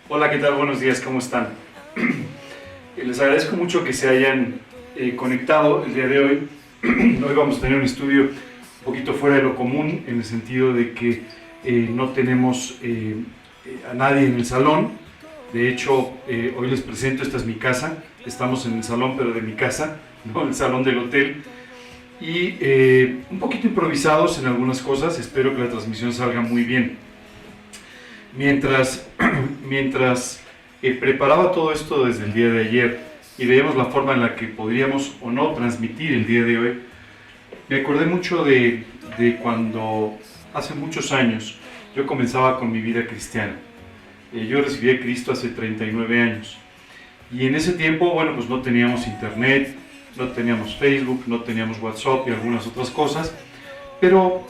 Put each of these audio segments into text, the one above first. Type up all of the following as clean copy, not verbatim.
Hola, ¿qué tal? Buenos días, ¿cómo están? Les agradezco mucho que se hayan conectado el día de hoy. Hoy vamos a tener un estudio un poquito fuera de lo común, en el sentido de que no tenemos a nadie en el salón. De hecho, hoy les presento, esta es mi casa. Estamos en el salón, pero de mi casa, no en el salón del hotel. Y un poquito improvisados en algunas cosas. Espero que la transmisión salga muy bien. Mientras, mientras preparaba todo esto desde el día de ayer y veíamos la forma en la que podríamos o no transmitir el día de hoy, me acordé mucho de cuando hace muchos años yo comenzaba con mi vida cristiana. Yo recibí a Cristo hace 39 años y en ese tiempo, bueno, pues no teníamos internet, no teníamos Facebook, no teníamos WhatsApp y algunas otras cosas, pero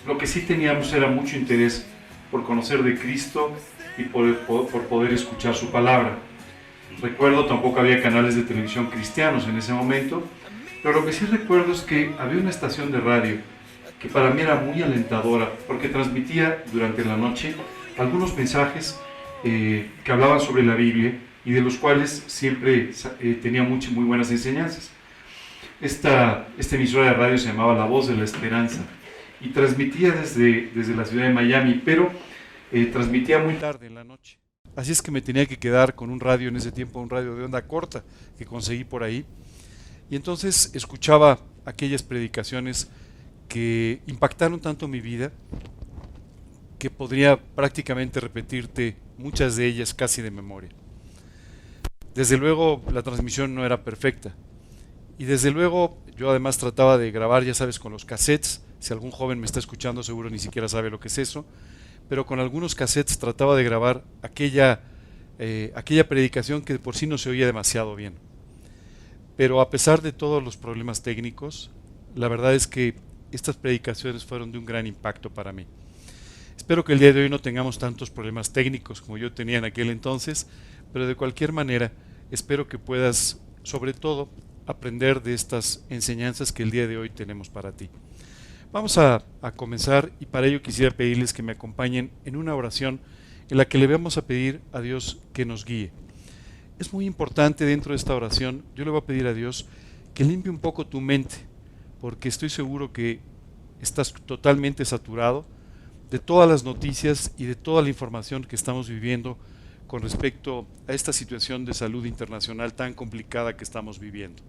lo que sí teníamos era mucho interés por conocer de Cristo y por poder escuchar su palabra. Recuerdo, tampoco había canales de televisión cristianos en ese momento, pero lo que sí recuerdo es que había una estación de radio que para mí era muy alentadora porque transmitía durante la noche algunos mensajes que hablaban sobre la Biblia y de los cuales siempre tenía muy buenas enseñanzas. Esta emisora de radio se llamaba La Voz de la Esperanza y transmitía desde la ciudad de Miami, pero transmitía muy tarde en la noche. Así es que me tenía que quedar con un radio en ese tiempo, un radio de onda corta que conseguí por ahí. Y entonces escuchaba aquellas predicaciones que impactaron tanto mi vida que podría prácticamente repetirte muchas de ellas casi de memoria. Desde luego la transmisión no era perfecta. Y desde luego yo además trataba de grabar, ya sabes, con los cassettes. Si algún joven me está escuchando seguro ni siquiera sabe lo que es eso. Pero con algunos cassettes trataba de grabar aquella predicación que por sí no se oía demasiado bien. Pero a pesar de todos los problemas técnicos, la verdad es que estas predicaciones fueron de un gran impacto para mí. Espero que el día de hoy no tengamos tantos problemas técnicos como yo tenía en aquel entonces, pero de cualquier manera espero que puedas, sobre todo, aprender de estas enseñanzas que el día de hoy tenemos para ti. Vamos a comenzar y para ello quisiera pedirles que me acompañen en una oración en la que le vamos a pedir a Dios que nos guíe. Es muy importante dentro de esta oración, yo le voy a pedir a Dios que limpie un poco tu mente, porque estoy seguro que estás totalmente saturado de todas las noticias y de toda la información que estamos viviendo con respecto a esta situación de salud internacional tan complicada que estamos viviendo.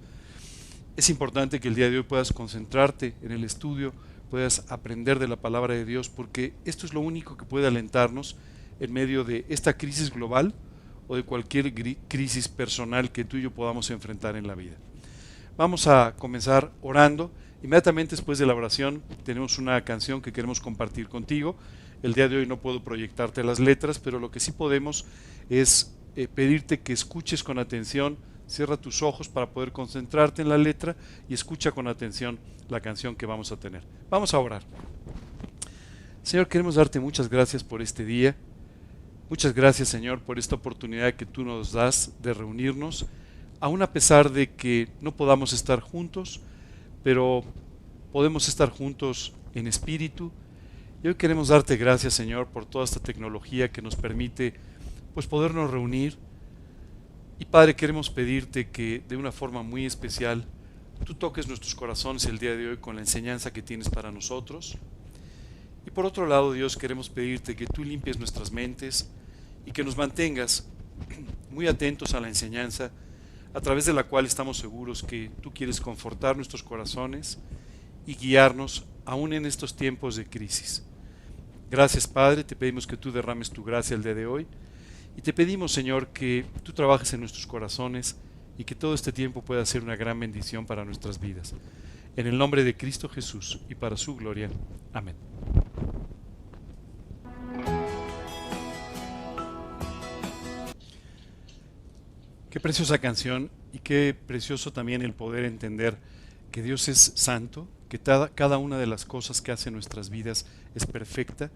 Es importante que el día de hoy puedas concentrarte en el estudio, puedas aprender de la palabra de Dios, porque esto es lo único que puede alentarnos en medio de esta crisis global o de cualquier crisis personal que tú y yo podamos enfrentar en la vida. Vamos a comenzar orando. Inmediatamente después de la oración tenemos una canción que queremos compartir contigo. El día de hoy no puedo proyectarte las letras, pero lo que sí podemos es pedirte que escuches con atención. Cierra tus ojos para poder concentrarte en la letra y escucha con atención la canción que vamos a tener. Vamos a orar. Señor, queremos darte muchas gracias por este día. Muchas gracias, Señor, por esta oportunidad que tú nos das de reunirnos, aun a pesar de que no podamos estar juntos, pero podemos estar juntos en espíritu. Y hoy queremos darte gracias, Señor, por toda esta tecnología que nos permite pues podernos reunir. Y Padre, queremos pedirte que de una forma muy especial tú toques nuestros corazones el día de hoy con la enseñanza que tienes para nosotros. Y por otro lado, Dios, queremos pedirte que tú limpies nuestras mentes y que nos mantengas muy atentos a la enseñanza a través de la cual estamos seguros que tú quieres confortar nuestros corazones y guiarnos aún en estos tiempos de crisis. Gracias, Padre, te pedimos que tú derrames tu gracia el día de hoy y te pedimos, Señor, que tú trabajes en nuestros corazones y que todo este tiempo pueda ser una gran bendición para nuestras vidas. En el nombre de Cristo Jesús y para su gloria. Amén. Qué preciosa canción y qué precioso también el poder entender que Dios es santo, que cada una de las cosas que hace en nuestras vidas es perfecta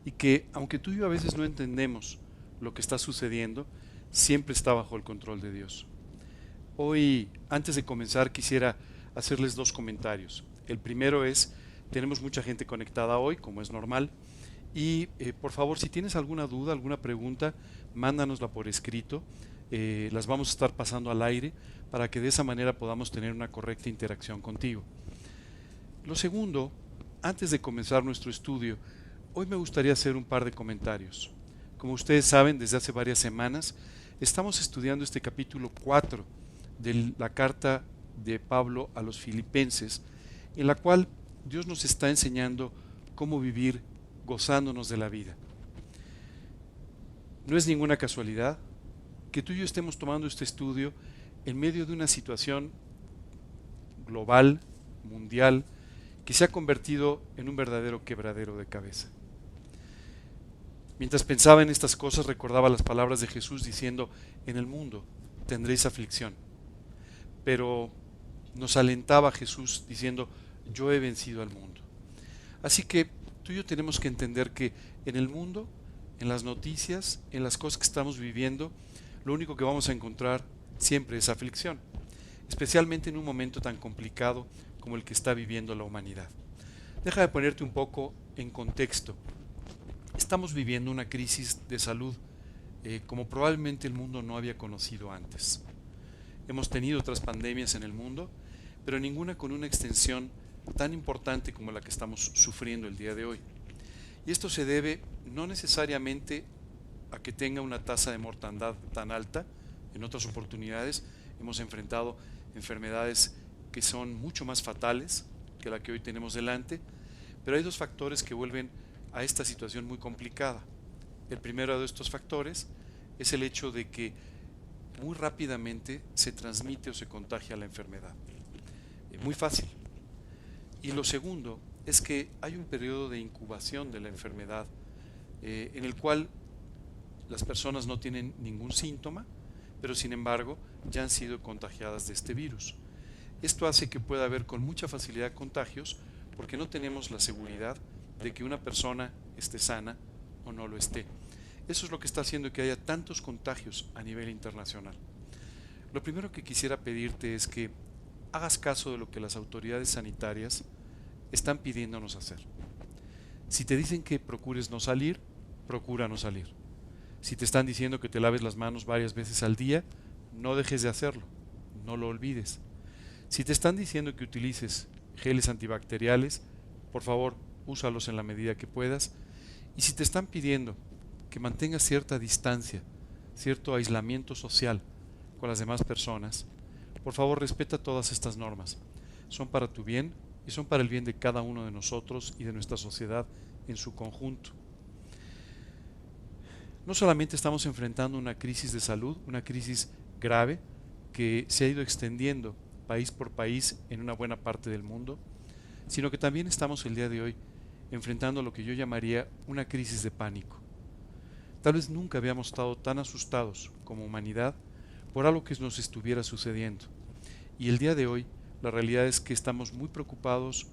y que aunque tú y yo a veces no entendemos lo que está sucediendo, siempre está bajo el control de Dios. Hoy, antes de comenzar, quisiera hacerles dos comentarios. El primero es, tenemos mucha gente conectada hoy, como es normal, Y por favor, si tienes alguna duda, alguna pregunta, mándanosla por escrito. Las vamos a estar pasando al aire para que de esa manera podamos tener una correcta interacción contigo. Lo segundo, antes de comenzar nuestro estudio, hoy me gustaría hacer un par de comentarios. Como ustedes saben, desde hace varias semanas estamos estudiando este capítulo 4 de la carta de Pablo a los Filipenses, en la cual Dios nos está enseñando cómo vivir gozándonos de la vida. No es ninguna casualidad que tú y yo estemos tomando este estudio en medio de una situación global, mundial, que se ha convertido en un verdadero quebradero de cabeza. Mientras pensaba en estas cosas, recordaba las palabras de Jesús diciendo: en el mundo tendréis aflicción. Pero nos alentaba Jesús diciendo: yo he vencido al mundo. Así que tú y yo tenemos que entender que en el mundo, en las noticias, en las cosas que estamos viviendo, lo único que vamos a encontrar siempre es aflicción, especialmente en un momento tan complicado como el que está viviendo la humanidad. Deja de ponerte un poco en contexto. Estamos viviendo una crisis de salud como probablemente el mundo no había conocido antes. Hemos tenido otras pandemias en el mundo, pero ninguna con una extensión tan importante como la que estamos sufriendo el día de hoy. Y esto se debe no necesariamente a que tenga una tasa de mortandad tan alta. En otras oportunidades hemos enfrentado enfermedades que son mucho más fatales que la que hoy tenemos delante, pero hay dos factores que vuelven a esta situación muy complicada. El primero de estos factores es el hecho de que muy rápidamente se transmite o se contagia la enfermedad. Muy fácil. Y lo segundo es que hay un periodo de incubación de la enfermedad en el cual las personas no tienen ningún síntoma, pero sin embargo ya han sido contagiadas de este virus. Esto hace que pueda haber con mucha facilidad contagios porque no tenemos la seguridad de que una persona esté sana o no lo esté. Eso es lo que está haciendo que haya tantos contagios a nivel internacional. Lo primero que quisiera pedirte es que hagas caso de lo que las autoridades sanitarias están pidiéndonos hacer. Si te dicen que procures no salir, procura no salir. Si te están diciendo que te laves las manos varias veces al día, no dejes de hacerlo, no lo olvides. Si te están diciendo que utilices geles antibacteriales, por favor, úsalos en la medida que puedas. Y si te están pidiendo que mantengas cierta distancia, cierto aislamiento social con las demás personas, por favor, respeta todas estas normas. Son para tu bien y son para el bien de cada uno de nosotros y de nuestra sociedad en su conjunto. No solamente estamos enfrentando una crisis de salud, una crisis grave que se ha ido extendiendo país por país en una buena parte del mundo, sino que también estamos el día de hoy enfrentando lo que yo llamaría una crisis de pánico. Tal vez nunca habíamos estado tan asustados como humanidad por algo que nos estuviera sucediendo. Y el día de hoy, la realidad es que estamos muy preocupados,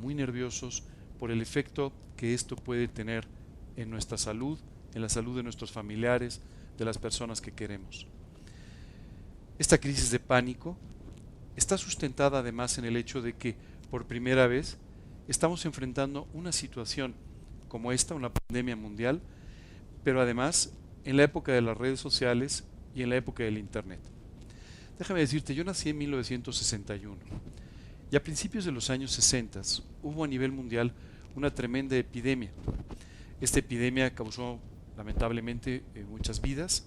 muy nerviosos por el efecto que esto puede tener en nuestra salud, en la salud de nuestros familiares, de las personas que queremos. Esta crisis de pánico está sustentada además en el hecho de que por primera vez estamos enfrentando una situación como esta, una pandemia mundial, pero además en la época de las redes sociales y en la época del Internet. Déjame decirte, yo nací en 1961 y a principios de los años 60 hubo a nivel mundial una tremenda epidemia. Esta epidemia causó lamentablemente muchas vidas,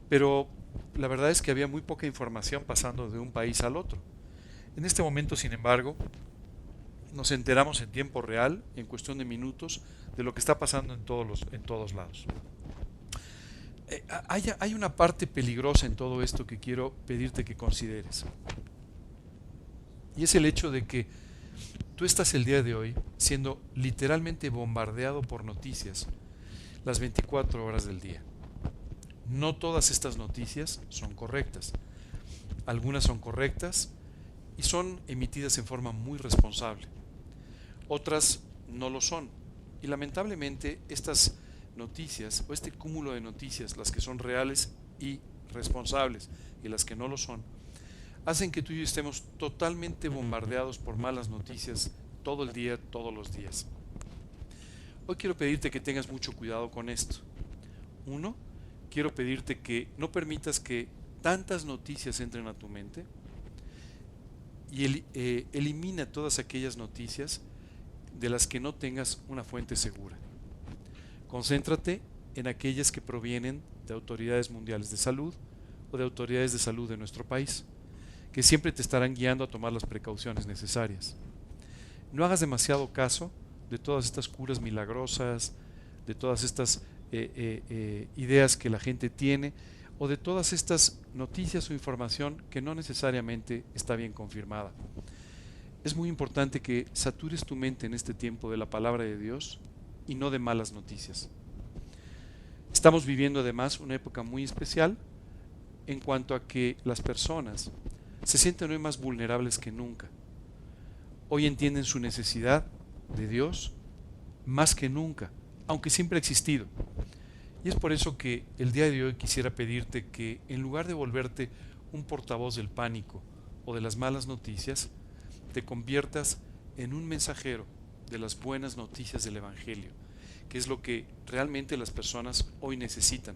pero la verdad es que había muy poca información pasando de un país al otro. En este momento, sin embargo, nos enteramos en tiempo real, en cuestión de minutos, de lo que está pasando en todos lados. Hay una parte peligrosa en todo esto que quiero pedirte que consideres. Y es el hecho de que tú estás el día de hoy siendo literalmente bombardeado por noticias las 24 horas del día. No todas estas noticias son correctas. Algunas son correctas y son emitidas en forma muy responsable. Otras no lo son. Y lamentablemente estas noticias o este cúmulo de noticias, las que son reales y responsables y las que no lo son, hacen que tú y yo estemos totalmente bombardeados por malas noticias todo el día, todos los días. Hoy quiero pedirte que tengas mucho cuidado con esto. Uno, quiero pedirte que no permitas que tantas noticias entren a tu mente y elimina todas aquellas noticias de las que no tengas una fuente segura. Concéntrate en aquellas que provienen de autoridades mundiales de salud o de autoridades de salud de nuestro país, que siempre te estarán guiando a tomar las precauciones necesarias. No hagas demasiado caso de todas estas curas milagrosas, de todas estas ideas que la gente tiene, o de todas estas noticias o información que no necesariamente está bien confirmada. Es muy importante que satures tu mente en este tiempo de la palabra de Dios y no de malas noticias. Estamos viviendo además una época muy especial en cuanto a que las personas se sienten hoy más vulnerables que nunca. Hoy entienden su necesidad de Dios más que nunca, aunque siempre ha existido. Y es por eso que el día de hoy quisiera pedirte que en lugar de volverte un portavoz del pánico o de las malas noticias, te conviertas en un mensajero de las buenas noticias del Evangelio, que es lo que realmente las personas hoy necesitan.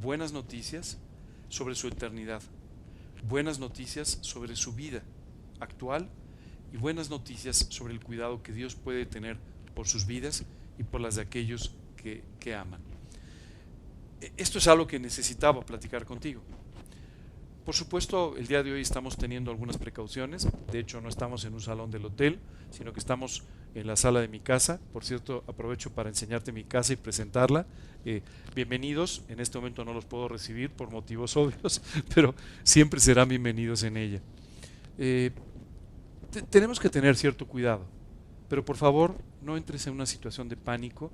Buenas noticias sobre su eternidad, buenas noticias sobre su vida actual y buenas noticias sobre el cuidado que Dios puede tener por sus vidas y por las de aquellos que aman. Esto es algo que necesitaba platicar contigo. Por supuesto, el día de hoy estamos teniendo algunas precauciones. De hecho, no estamos en un salón del hotel, sino que estamos en la sala de mi casa. Por cierto, aprovecho para enseñarte mi casa y presentarla. Bienvenidos. En este momento no los puedo recibir por motivos obvios, pero siempre serán bienvenidos en ella. Tenemos que tener cierto cuidado, pero por favor, no entres en una situación de pánico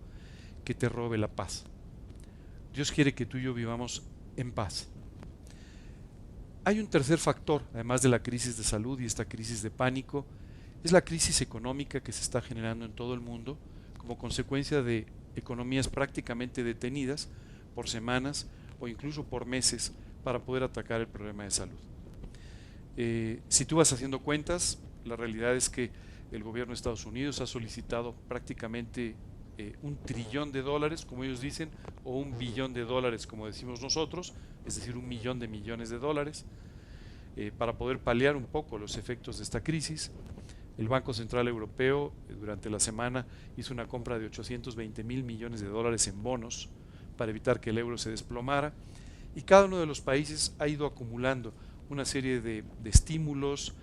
que te robe la paz. Dios quiere que tú y yo vivamos en paz. Hay un tercer factor, además de la crisis de salud y esta crisis de pánico, es la crisis económica que se está generando en todo el mundo como consecuencia de economías prácticamente detenidas por semanas o incluso por meses para poder atacar el problema de salud. Si tú vas haciendo cuentas, la realidad es que el gobierno de Estados Unidos ha solicitado prácticamente $1 trillón, como ellos dicen, o $1 billón, como decimos nosotros, es decir, $1 millón de millones, para poder paliar un poco los efectos de esta crisis. El Banco Central Europeo durante la semana hizo una compra de $820 mil millones en bonos para evitar que el euro se desplomara, y cada uno de los países ha ido acumulando una serie de estímulos,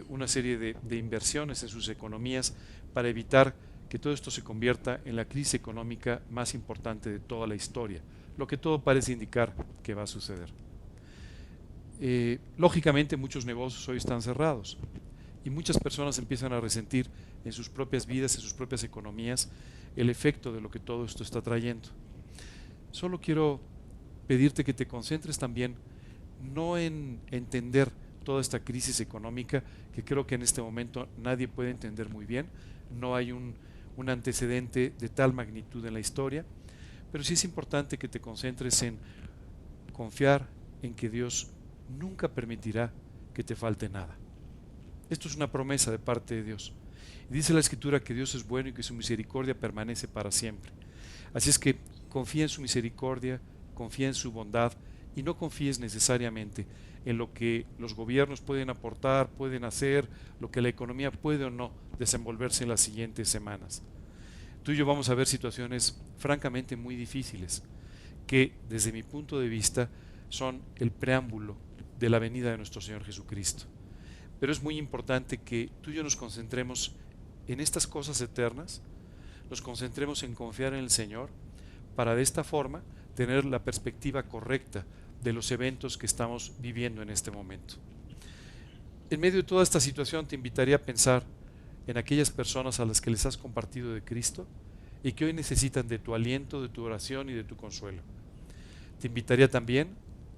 una serie de inversiones en sus economías para evitar que todo esto se convierta en la crisis económica más importante de toda la historia, lo que todo parece indicar que va a suceder. Lógicamente muchos negocios hoy están cerrados y muchas personas empiezan a resentir en sus propias vidas, en sus propias economías, el efecto de lo que todo esto está trayendo. Solo quiero pedirte que te concentres también no en entender toda esta crisis económica, que creo que en este momento nadie puede entender muy bien. No hay un antecedente de tal magnitud en la historia, pero sí es importante que te concentres en confiar en que Dios nunca permitirá que te falte nada. Esto es una promesa de parte de Dios. Y dice la Escritura que Dios es bueno y que su misericordia permanece para siempre. Así es que confía en su misericordia, confía en su bondad y no confíes necesariamente en lo que los gobiernos pueden aportar, pueden hacer, lo que la economía puede o no desenvolverse en las siguientes semanas. Tú y yo vamos a ver situaciones francamente muy difíciles que desde mi punto de vista son el preámbulo de la venida de nuestro Señor Jesucristo. Pero es muy importante que tú y yo nos concentremos en estas cosas eternas, nos concentremos en confiar en el Señor para de esta forma tener la perspectiva correcta de los eventos que estamos viviendo en este momento. En medio de toda esta situación te invitaría a pensar en aquellas personas a las que les has compartido de Cristo y que hoy necesitan de tu aliento, de tu oración y de tu consuelo. Te invitaría también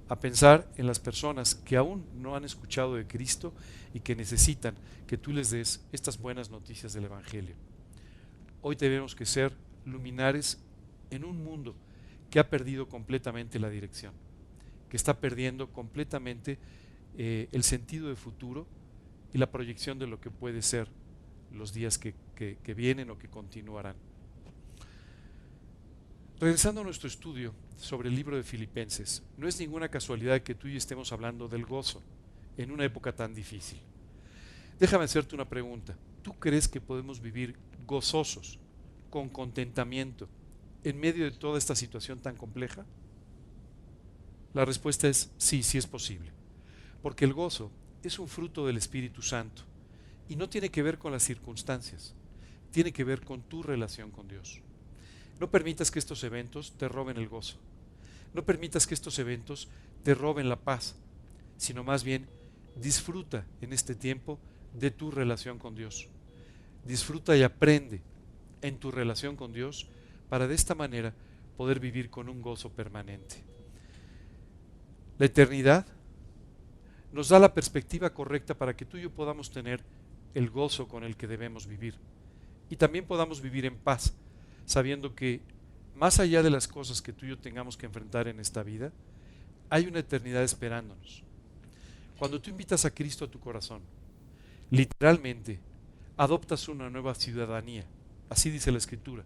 a pensar en las personas que aún no han escuchado de Cristo y que necesitan que tú les des estas buenas noticias del Evangelio. Hoy tenemos que ser luminares en un mundo que ha perdido completamente la dirección, que está perdiendo completamente el sentido de futuro y la proyección de lo que puede ser los días que vienen o que continuarán. Regresando a nuestro estudio sobre el libro de Filipenses, no es ninguna casualidad que tú y yo estemos hablando del gozo en una época tan difícil. Déjame hacerte una pregunta. ¿Tú crees que podemos vivir gozosos, con contentamiento, en medio de toda esta situación tan compleja? La respuesta es sí, sí es posible. Porque el gozo es un fruto del Espíritu Santo y no tiene que ver con las circunstancias, tiene que ver con tu relación con Dios. No permitas que estos eventos te roben el gozo. No permitas que estos eventos te roben la paz, sino más bien disfruta en este tiempo de tu relación con Dios. Disfruta y aprende en tu relación con Dios para de esta manera poder vivir con un gozo permanente. La eternidad nos da la perspectiva correcta para que tú y yo podamos tener el gozo con el que debemos vivir y también podamos vivir en paz, sabiendo que más allá de las cosas que tú y yo tengamos que enfrentar en esta vida, hay una eternidad esperándonos. Cuando tú invitas a Cristo a tu corazón, literalmente adoptas una nueva ciudadanía, así dice la Escritura,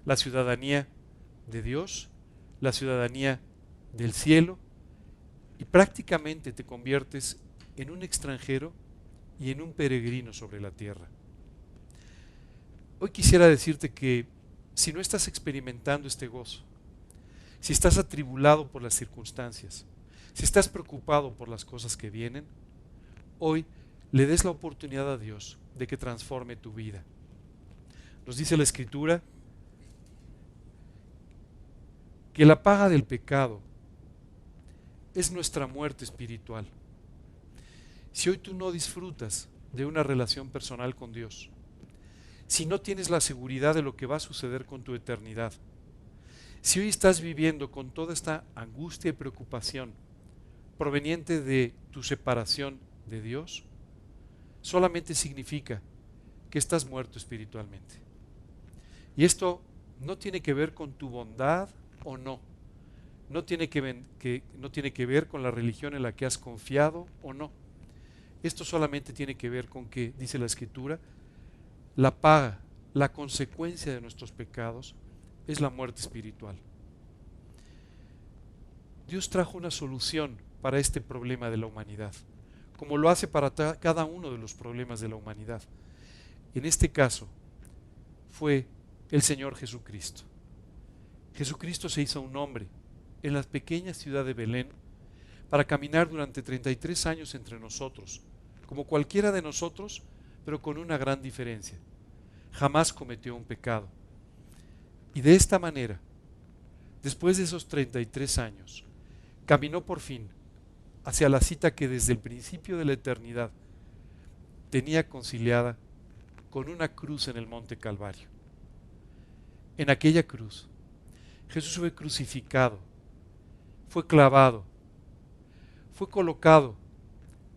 la ciudadanía de Dios, la ciudadanía del cielo, y prácticamente te conviertes en un extranjero y en un peregrino sobre la tierra. Hoy quisiera decirte que si no estás experimentando este gozo, si estás atribulado por las circunstancias, si estás preocupado por las cosas que vienen, hoy le des la oportunidad a Dios de que transforme tu vida. Nos dice la Escritura que la paga del pecado es nuestra muerte espiritual. Si hoy tú no disfrutas de una relación personal con Dios, si no tienes la seguridad de lo que va a suceder con tu eternidad, si hoy estás viviendo con toda esta angustia y preocupación proveniente de tu separación de Dios, solamente significa que estás muerto espiritualmente. Y esto no tiene que ver con tu bondad o no. No tiene que ver con la religión en la que has confiado o no. Esto solamente tiene que ver con que, dice la Escritura, la paga, la consecuencia de nuestros pecados es la muerte espiritual. Dios trajo una solución para este problema de la humanidad, como lo hace para cada uno de los problemas de la humanidad. En este caso, fue el Señor Jesucristo. Jesucristo se hizo un hombre en la pequeña ciudad de Belén para caminar durante 33 años entre nosotros, como cualquiera de nosotros, pero con una gran diferencia. Jamás cometió un pecado. Y de esta manera, después de esos 33 años, caminó por fin hacia la cita que desde el principio de la eternidad tenía conciliada con una cruz en el Monte Calvario. En aquella cruz, Jesús fue crucificado, fue clavado, fue colocado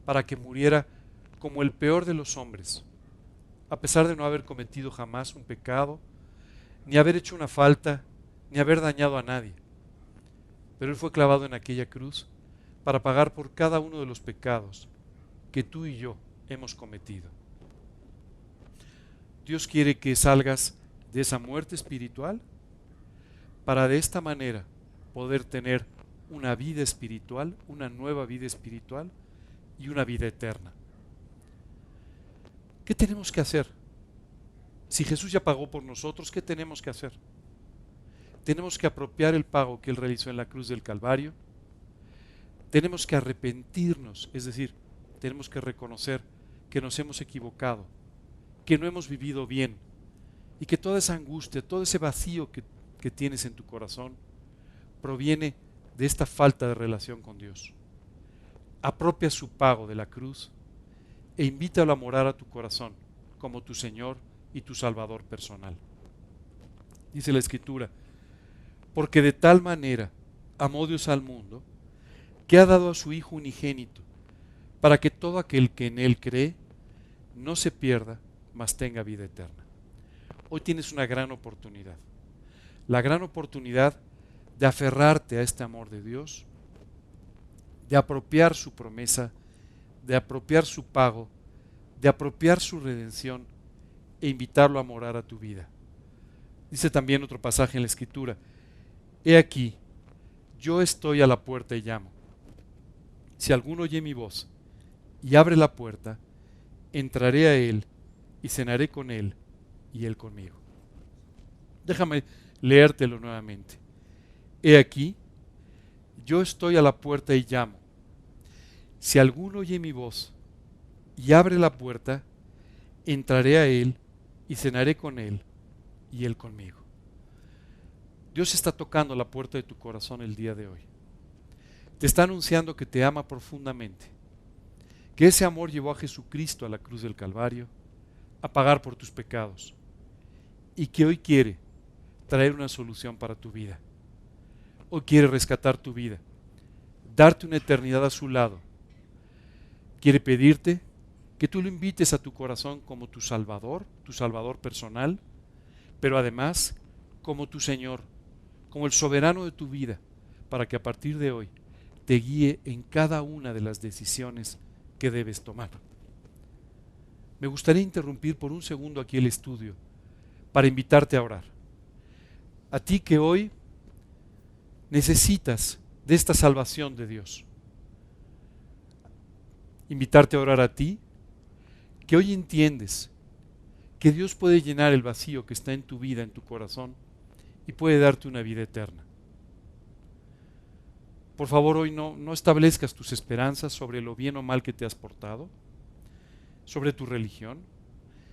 para que muriera como el peor de los hombres, a pesar de no haber cometido jamás un pecado, ni haber hecho una falta, ni haber dañado a nadie. Pero Él fue clavado en aquella cruz para pagar por cada uno de los pecados que tú y yo hemos cometido. Dios quiere que salgas de esa muerte espiritual para de esta manera poder tener una vida espiritual, una nueva vida espiritual y una vida eterna. ¿Qué tenemos que hacer? Si Jesús ya pagó por nosotros, ¿qué tenemos que hacer? Tenemos que apropiar el pago que Él realizó en la cruz del Calvario. Tenemos que arrepentirnos, es decir, tenemos que reconocer que nos hemos equivocado, que no hemos vivido bien y que toda esa angustia, todo ese vacío que tienes en tu corazón proviene de esta falta de relación con Dios. Apropia su pago de la cruz e invítalo a morar a tu corazón como tu Señor y tu Salvador personal. Dice la Escritura, porque de tal manera amó Dios al mundo, que ha dado a su Hijo unigénito, para que todo aquel que en Él cree no se pierda, mas tenga vida eterna. Hoy tienes una gran oportunidad, la gran oportunidad de aferrarte a este amor de Dios, de apropiar su promesa, de apropiar su pago, de apropiar su redención e invitarlo a morar a tu vida. Dice también otro pasaje en la Escritura, He aquí, yo estoy a la puerta y llamo. Si alguno oye mi voz y abre la puerta, entraré a él y cenaré con él y él conmigo. Déjame leértelo nuevamente. He aquí, yo estoy a la puerta y llamo. Si alguno oye mi voz y abre la puerta, entraré a él y cenaré con él y él conmigo. Dios está tocando la puerta de tu corazón el día de hoy. Te está anunciando que te ama profundamente, que ese amor llevó a Jesucristo a la cruz del Calvario a pagar por tus pecados y que hoy quiere traer una solución para tu vida. Hoy quiere rescatar tu vida, darte una eternidad a su lado. Quiere pedirte que tú lo invites a tu corazón como tu Salvador personal, pero además como tu Señor, como el soberano de tu vida, para que a partir de hoy te guíe en cada una de las decisiones que debes tomar. Me gustaría interrumpir por un segundo aquí el estudio para invitarte a orar. A ti que hoy necesitas de esta salvación de Dios. Invitarte a orar a ti que hoy entiendes que Dios puede llenar el vacío que está en tu vida, en tu corazón, y puede darte una vida eterna. Por favor, hoy no establezcas tus esperanzas sobre lo bien o mal que te has portado, sobre tu religión,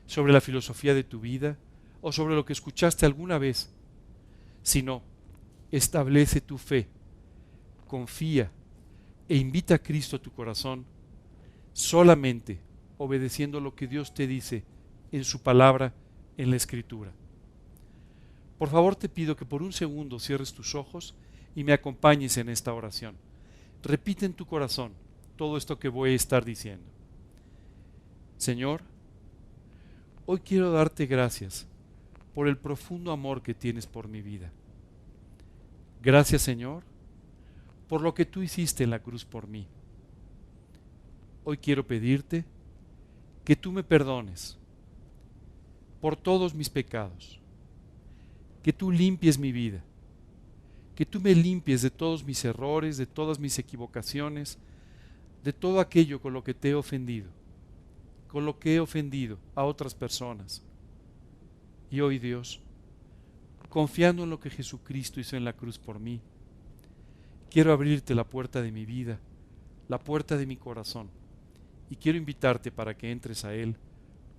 sobre la filosofía de tu vida o sobre lo que escuchaste alguna vez, sino establece tu fe, confía e invita a Cristo a tu corazón solamente obedeciendo lo que Dios te dice en su palabra, en la Escritura. Por favor, te pido que por un segundo cierres tus ojos y me acompañes en esta oración. Repite en tu corazón todo esto que voy a estar diciendo. Señor, hoy quiero darte gracias por el profundo amor que tienes por mi vida. Gracias, Señor, por lo que tú hiciste en la cruz por mí. Hoy quiero pedirte que tú me perdones por todos mis pecados, que tú limpies mi vida, que tú me limpies de todos mis errores, de todas mis equivocaciones, de todo aquello con lo que te he ofendido, con lo que he ofendido a otras personas. Y hoy, Dios, confiando en lo que Jesucristo hizo en la cruz por mí, quiero abrirte la puerta de mi vida, la puerta de mi corazón, y quiero invitarte para que entres a Él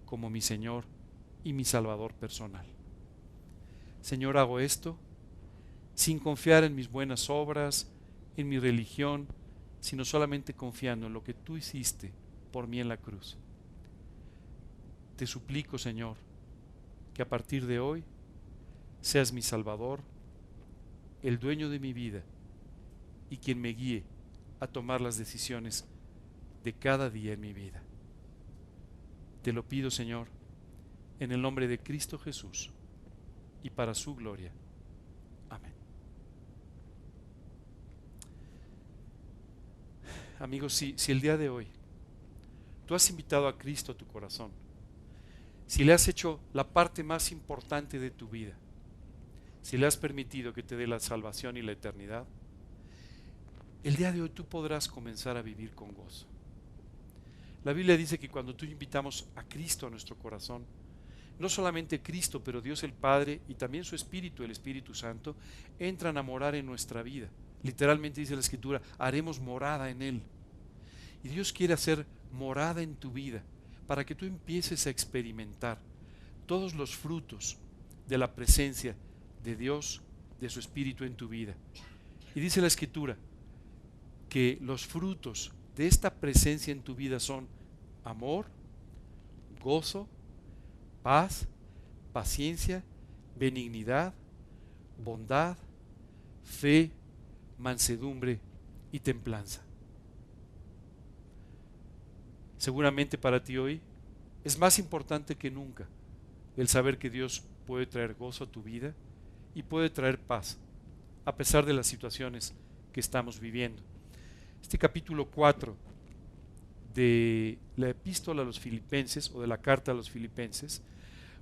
como mi Señor y mi Salvador personal. Señor, hago esto sin confiar en mis buenas obras, en mi religión, sino solamente confiando en lo que tú hiciste por mí en la cruz. Te suplico, Señor, que a partir de hoy seas mi Salvador, el dueño de mi vida y quien me guíe a tomar las decisiones de cada día en mi vida. Te lo pido, Señor, en el nombre de Cristo Jesús y para su gloria. Amén. Amigos, si el día de hoy tú has invitado a Cristo a tu corazón, si le has hecho la parte más importante de tu vida, si le has permitido que te dé la salvación y la eternidad, el día de hoy tú podrás comenzar a vivir con gozo. La Biblia dice que cuando tú invitamos a Cristo a nuestro corazón, no solamente Cristo, pero Dios el Padre y también su Espíritu, el Espíritu Santo, entran a morar en nuestra vida. Literalmente dice la Escritura, haremos morada en Él. Y Dios quiere hacer morada en tu vida para que tú empieces a experimentar todos los frutos de la presencia de Dios, de su Espíritu en tu vida. Y dice la Escritura que los frutos de esta presencia en tu vida son amor, gozo, paz, paciencia, benignidad, bondad, fe, mansedumbre y templanza. Seguramente para ti hoy es más importante que nunca el saber que Dios puede traer gozo a tu vida y puede traer paz a pesar de las situaciones que estamos viviendo. Este capítulo 4 de la epístola a los Filipenses o de la carta a los Filipenses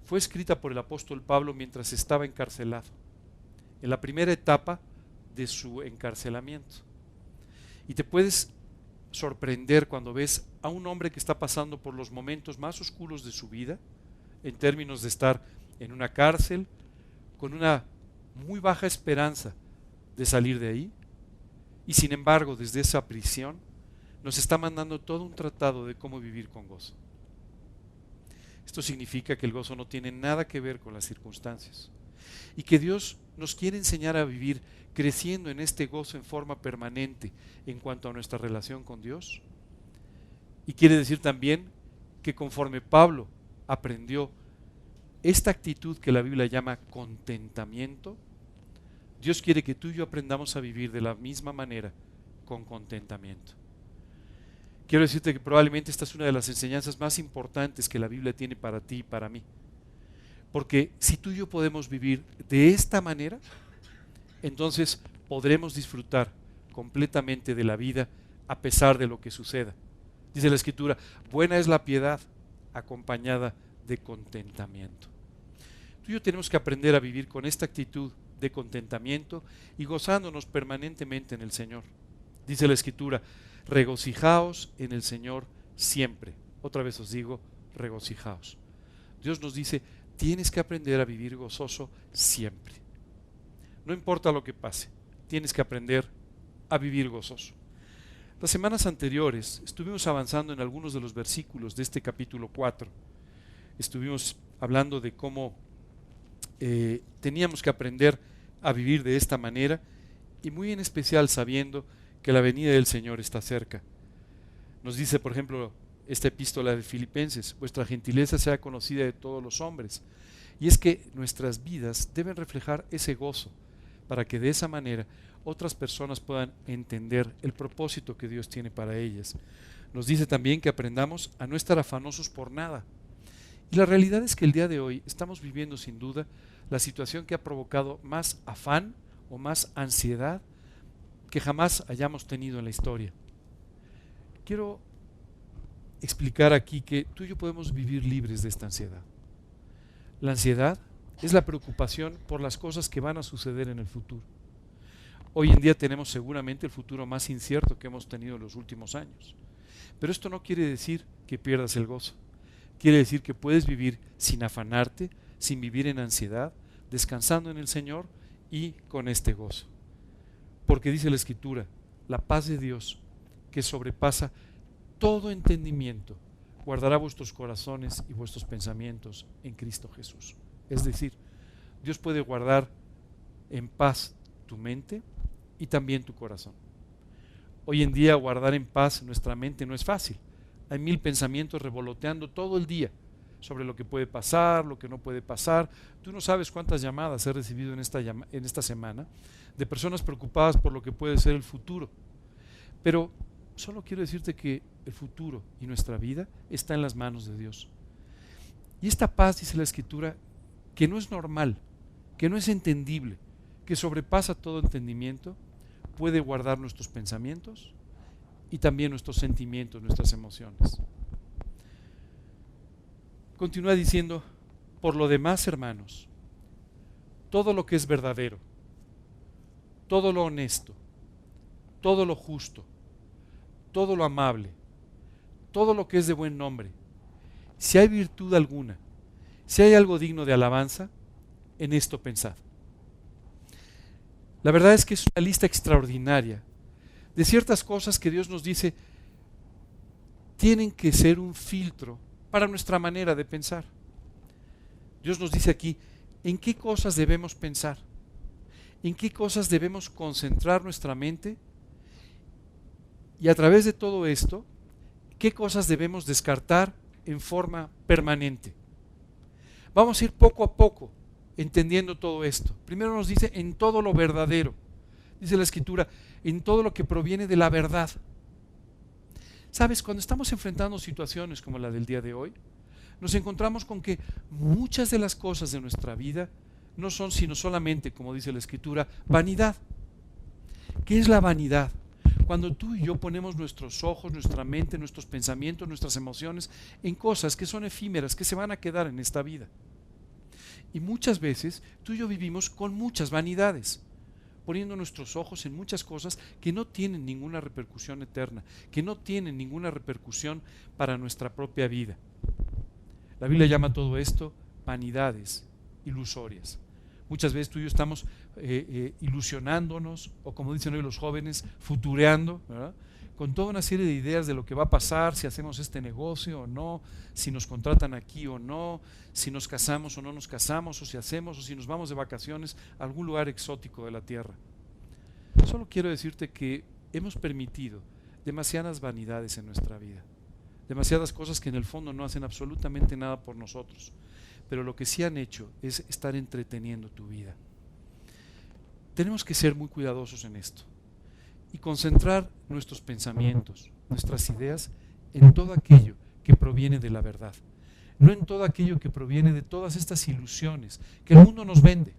fue escrita por el apóstol Pablo mientras estaba encarcelado. En la primera etapa de su encarcelamiento. Y te puedes sorprender cuando ves a un hombre que está pasando por los momentos más oscuros de su vida, en términos de estar en una cárcel, con una muy baja esperanza de salir de ahí, y sin embargo desde esa prisión nos está mandando todo un tratado de cómo vivir con gozo. Esto significa que el gozo no tiene nada que ver con las circunstancias y que Dios nos quiere enseñar a vivir creciendo en este gozo en forma permanente en cuanto a nuestra relación con Dios. Y quiere decir también que conforme Pablo aprendió esta actitud que la Biblia llama contentamiento, Dios quiere que tú y yo aprendamos a vivir de la misma manera, con contentamiento. Quiero decirte que probablemente esta es una de las enseñanzas más importantes que la Biblia tiene para ti y para mí. Porque si tú y yo podemos vivir de esta manera, entonces podremos disfrutar completamente de la vida a pesar de lo que suceda. Dice la Escritura, buena es la piedad acompañada de contentamiento. Tú y yo tenemos que aprender a vivir con esta actitud de contentamiento y gozándonos permanentemente en el Señor. Dice la Escritura, regocijaos en el Señor siempre. Otra vez os digo, regocijaos. Dios nos dice, tienes que aprender a vivir gozoso siempre. No importa lo que pase, tienes que aprender a vivir gozoso. Las semanas anteriores estuvimos avanzando en algunos de los versículos de este capítulo 4. Estuvimos hablando de cómo teníamos que aprender a vivir de esta manera y muy en especial sabiendo que la venida del Señor está cerca. Nos dice, por ejemplo, esta epístola de Filipenses, vuestra gentileza sea conocida de todos los hombres. Y es que nuestras vidas deben reflejar ese gozo para que de esa manera otras personas puedan entender el propósito que Dios tiene para ellas. Nos dice también que aprendamos a no estar afanosos por nada. Y la realidad es que el día de hoy estamos viviendo sin duda la situación que ha provocado más afán o más ansiedad que jamás hayamos tenido en la historia. Quiero explicar aquí que tú y yo podemos vivir libres de esta ansiedad. La ansiedad es la preocupación por las cosas que van a suceder en el futuro. Hoy en día tenemos seguramente el futuro más incierto que hemos tenido en los últimos años. Pero esto no quiere decir que pierdas el gozo. Quiere decir que puedes vivir sin afanarte, sin vivir en ansiedad, descansando en el Señor y con este gozo. Porque dice la Escritura, la paz de Dios, que sobrepasa todo entendimiento, guardará vuestros corazones y vuestros pensamientos en Cristo Jesús. Es decir, Dios puede guardar en paz tu mente y también tu corazón. Hoy en día guardar en paz nuestra mente no es fácil. Hay 1000 pensamientos revoloteando todo el día sobre lo que puede pasar, lo que no puede pasar. Tú no sabes cuántas llamadas he recibido en esta semana de personas preocupadas por lo que puede ser el futuro. Pero solo quiero decirte que el futuro y nuestra vida está en las manos de Dios. Y esta paz, dice la Escritura, que no es normal, que no es entendible, que sobrepasa todo entendimiento, puede guardar nuestros pensamientos y también nuestros sentimientos, nuestras emociones. Continúa diciendo, por lo demás, hermanos, todo lo que es verdadero, todo lo honesto, todo lo justo, todo lo amable, todo lo que es de buen nombre, si hay virtud alguna, si hay algo digno de alabanza, en esto pensad. La verdad es que es una lista extraordinaria de ciertas cosas que Dios nos dice tienen que ser un filtro para nuestra manera de pensar. Dios nos dice aquí, ¿en qué cosas debemos pensar? ¿En qué cosas debemos concentrar nuestra mente? Y a través de todo esto, ¿qué cosas debemos descartar en forma permanente? Vamos a ir poco a poco entendiendo todo esto. Primero nos dice en todo lo verdadero. Dice la Escritura, en todo lo que proviene de la verdad. ¿Sabes? Cuando estamos enfrentando situaciones como la del día de hoy, nos encontramos con que muchas de las cosas de nuestra vida no son sino solamente, como dice la Escritura, vanidad. ¿Qué es la vanidad? Cuando tú y yo ponemos nuestros ojos, nuestra mente, nuestros pensamientos, nuestras emociones en cosas que son efímeras, que se van a quedar en esta vida. Y muchas veces tú y yo vivimos con muchas vanidades. poniendo nuestros ojos en muchas cosas que no tienen ninguna repercusión eterna, que no tienen ninguna repercusión para nuestra propia vida. La Biblia llama todo esto vanidades ilusorias. Muchas veces tú y yo estamos ilusionándonos, o como dicen hoy los jóvenes, futureando, ¿verdad?, con toda una serie de ideas de lo que va a pasar, si hacemos este negocio o no, si nos contratan aquí o no, si nos casamos o no nos casamos, o si hacemos o si nos vamos de vacaciones a algún lugar exótico de la tierra. Solo quiero decirte que hemos permitido demasiadas vanidades en nuestra vida, demasiadas cosas que en el fondo no hacen absolutamente nada por nosotros, pero lo que sí han hecho es estar entreteniendo tu vida. Tenemos que ser muy cuidadosos en esto y concentrar nuestros pensamientos, nuestras ideas en todo aquello que proviene de la verdad, no en todo aquello que proviene de todas estas ilusiones que el mundo nos vende.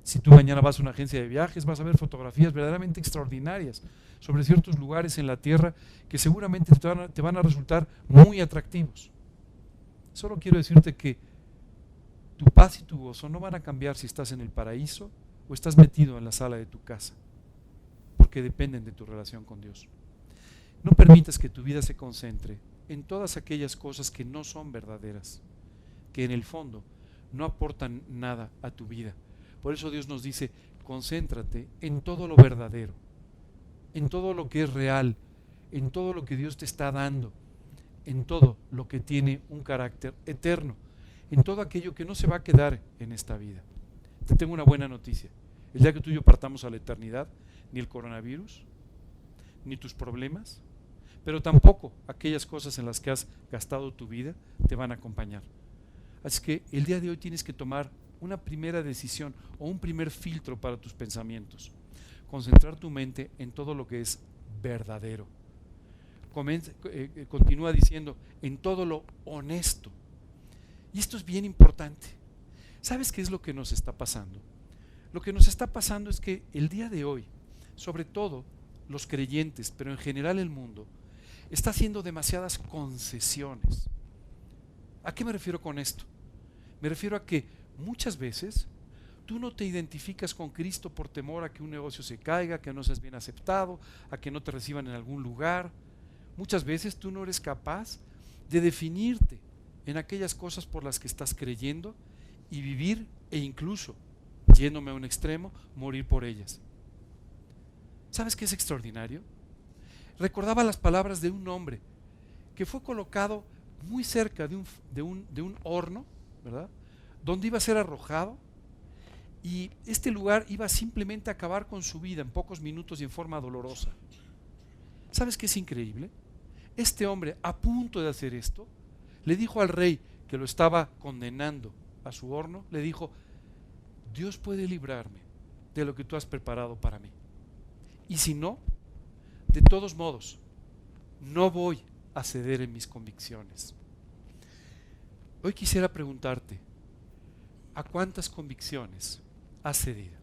Si tú mañana vas a una agencia de viajes, vas a ver fotografías verdaderamente extraordinarias sobre ciertos lugares en la tierra que seguramente te van a resultar muy atractivos. Solo quiero decirte que tu paz y tu gozo no van a cambiar si estás en el paraíso o estás metido en la sala de tu casa, porque dependen de tu relación con Dios. No permitas que tu vida se concentre en todas aquellas cosas que no son verdaderas, que en el fondo no aportan nada a tu vida. Por eso Dios nos dice, concéntrate en todo lo verdadero, en todo lo que es real, en todo lo que Dios te está dando, en todo lo que tiene un carácter eterno, en todo aquello que no se va a quedar en esta vida. Te tengo una buena noticia. El día que tú y yo partamos a la eternidad, ni el coronavirus, ni tus problemas, pero tampoco aquellas cosas en las que has gastado tu vida te van a acompañar. Así que el día de hoy tienes que tomar una primera decisión o un primer filtro para tus pensamientos. Concentrar tu mente en todo lo que es verdadero. Continúa diciendo, en todo lo honesto. Y esto es bien importante. ¿Sabes qué es lo que nos está pasando? Lo que nos está pasando es que el día de hoy, sobre todo los creyentes, pero en general el mundo, está haciendo demasiadas concesiones. ¿A qué me refiero con esto? Me refiero a que muchas veces tú no te identificas con Cristo por temor a que un negocio se caiga, que no seas bien aceptado, a que no te reciban en algún lugar. Muchas veces tú no eres capaz de definirte en aquellas cosas por las que estás creyendo y vivir, e incluso, yéndome a un extremo, morir por ellas. ¿Sabes qué es extraordinario? Recordaba las palabras de un hombre que fue colocado muy cerca de un horno, ¿verdad?, donde iba a ser arrojado, y este lugar iba simplemente a acabar con su vida en pocos minutos y en forma dolorosa. ¿Sabes qué es increíble? Este hombre, a punto de hacer esto, le dijo al rey que lo estaba condenando a su horno, le dijo, Dios puede librarme de lo que tú has preparado para mí. Y si no, de todos modos, no voy a ceder en mis convicciones. Hoy quisiera preguntarte, ¿a cuántas convicciones has cedido?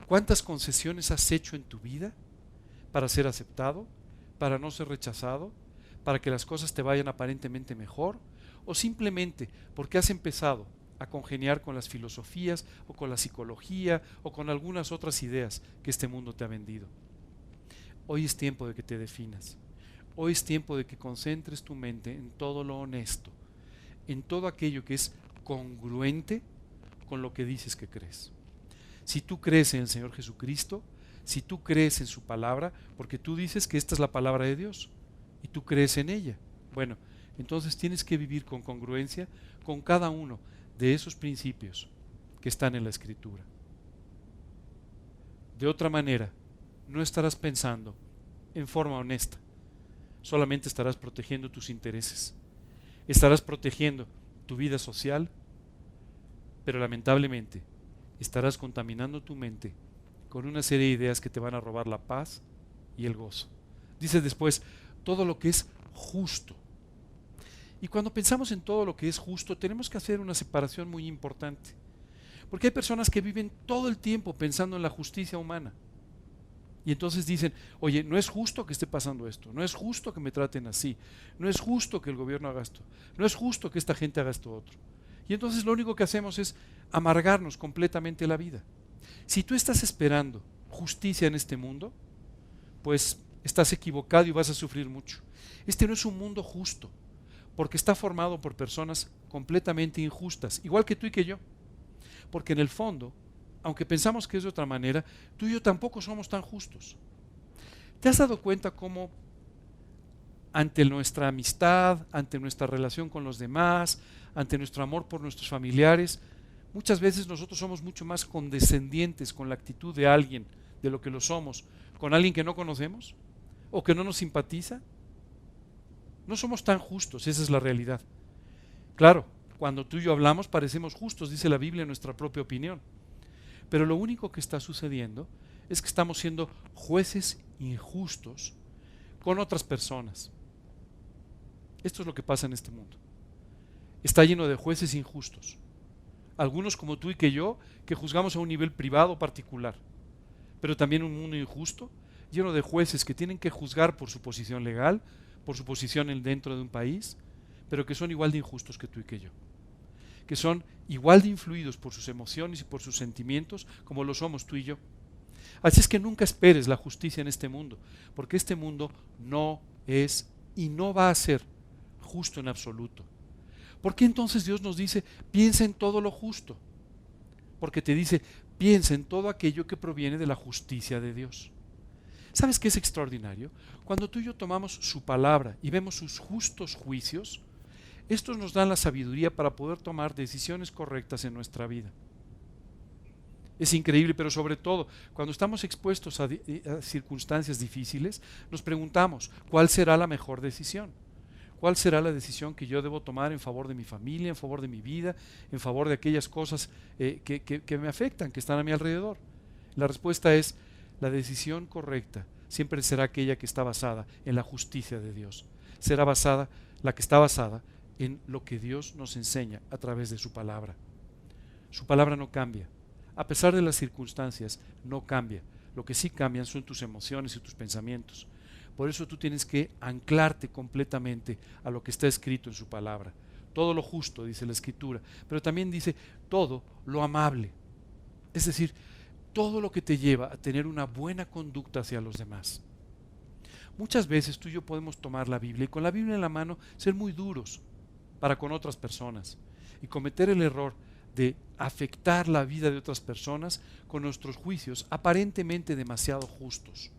¿Cuántas concesiones has hecho en tu vida para ser aceptado, para no ser rechazado, para que las cosas te vayan aparentemente mejor, o simplemente porque has empezado a congeniar con las filosofías o con la psicología o con algunas otras ideas que este mundo te ha vendido? Hoy es tiempo de que te definas. Hoy es tiempo de que concentres tu mente en todo lo honesto, en todo aquello que es congruente con lo que dices que crees. Si tú crees en el Señor Jesucristo, si tú crees en su palabra, porque tú dices que esta es la palabra de Dios y tú crees en ella, bueno, entonces tienes que vivir con congruencia con cada uno de esos principios que están en la Escritura. De otra manera, no estarás pensando en forma honesta, solamente estarás protegiendo tus intereses, estarás protegiendo tu vida social, pero lamentablemente estarás contaminando tu mente con una serie de ideas que te van a robar la paz y el gozo. Dice después, todo lo que es justo. Y cuando pensamos en todo lo que es justo, tenemos que hacer una separación muy importante, porque hay personas que viven todo el tiempo pensando en la justicia humana. Y entonces dicen, oye, no es justo que esté pasando esto, no es justo que me traten así, no es justo que el gobierno haga esto, no es justo que esta gente haga esto otro. Y entonces lo único que hacemos es amargarnos completamente la vida. Si tú estás esperando justicia en este mundo, pues estás equivocado y vas a sufrir mucho. Este no es un mundo justo, porque está formado por personas completamente injustas, igual que tú y que yo. Porque en el fondo, aunque pensamos que es de otra manera, tú y yo tampoco somos tan justos. ¿Te has dado cuenta cómo ante nuestra amistad, ante nuestra relación con los demás, ante nuestro amor por nuestros familiares, muchas veces nosotros somos mucho más condescendientes con la actitud de alguien de lo que lo somos con alguien que no conocemos o que no nos simpatiza? No somos tan justos, esa es la realidad. Claro, cuando tú y yo hablamos parecemos justos, dice la Biblia en nuestra propia opinión. Pero lo único que está sucediendo es que estamos siendo jueces injustos con otras personas. Esto es lo que pasa en este mundo. Está lleno de jueces injustos. Algunos como tú y que yo, que juzgamos a un nivel privado particular. Pero también un mundo injusto, lleno de jueces que tienen que juzgar por su posición legal, por su posición dentro de un país, pero que son igual de injustos que tú y que yo. Que son igual de influidos por sus emociones y por sus sentimientos como lo somos tú y yo. Así es que nunca esperes la justicia en este mundo, porque este mundo no es y no va a ser justo en absoluto. ¿Por qué entonces Dios nos dice, piensa en todo lo justo? Porque te dice, piensa en todo aquello que proviene de la justicia de Dios. ¿Sabes qué es extraordinario? Cuando tú y yo tomamos su palabra y vemos sus justos juicios, estos nos dan la sabiduría para poder tomar decisiones correctas en nuestra vida. Es increíble, pero sobre todo, cuando estamos expuestos a circunstancias difíciles, nos preguntamos, ¿cuál será la mejor decisión? ¿Cuál será la decisión que yo debo tomar en favor de mi familia, en favor de mi vida, en favor de aquellas cosas que me afectan, que están a mi alrededor? La respuesta es, la decisión correcta siempre será aquella que está basada en la justicia de Dios. Será basada, la que está basada en lo que Dios nos enseña a través de su palabra. Su palabra no cambia. A pesar de las circunstancias, no cambia. Lo que sí cambian son tus emociones y tus pensamientos. Por eso tú tienes que anclarte completamente a lo que está escrito en su palabra. Todo lo justo, dice la Escritura, pero también dice todo lo amable. Es decir, todo lo que te lleva a tener una buena conducta hacia los demás. Muchas veces tú y yo podemos tomar la Biblia y con la Biblia en la mano ser muy duros para con otras personas y cometer el error de afectar la vida de otras personas con nuestros juicios aparentemente demasiado justos.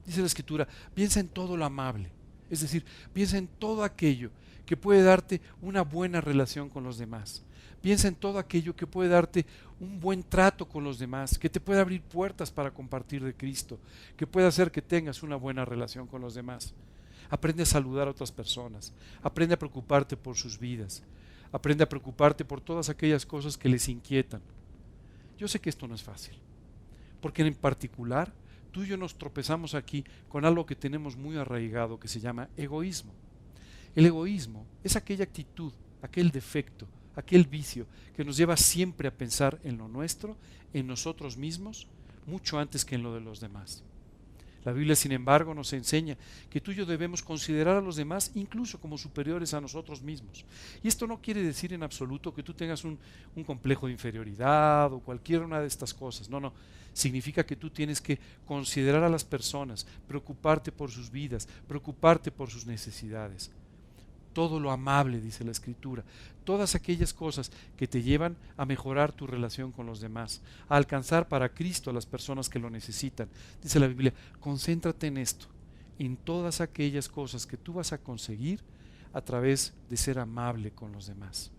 Dice la Escritura, piensa en todo lo amable, es decir, piensa en todo aquello que puede darte una buena relación con los demás. Piensa en todo aquello que puede darte un buen trato con los demás, que te puede abrir puertas para compartir de Cristo, que puede hacer que tengas una buena relación con los demás. Aprende a saludar a otras personas, aprende a preocuparte por sus vidas, aprende a preocuparte por todas aquellas cosas que les inquietan. Yo sé que esto no es fácil, porque en particular tú y yo nos tropezamos aquí con algo que tenemos muy arraigado que se llama egoísmo. El egoísmo es aquella actitud, aquel defecto, aquel vicio que nos lleva siempre a pensar en lo nuestro, en nosotros mismos, mucho antes que en lo de los demás. La Biblia, sin embargo, nos enseña que tú y yo debemos considerar a los demás incluso como superiores a nosotros mismos. Y esto no quiere decir en absoluto que tú tengas un complejo de inferioridad o cualquier una de estas cosas. No. Significa que tú tienes que considerar a las personas, preocuparte por sus vidas, preocuparte por sus necesidades. Todo lo amable, dice la Escritura, todas aquellas cosas que te llevan a mejorar tu relación con los demás, a alcanzar para Cristo a las personas que lo necesitan. Dice la Biblia, concéntrate en esto, en todas aquellas cosas que tú vas a conseguir a través de ser amable con los demás.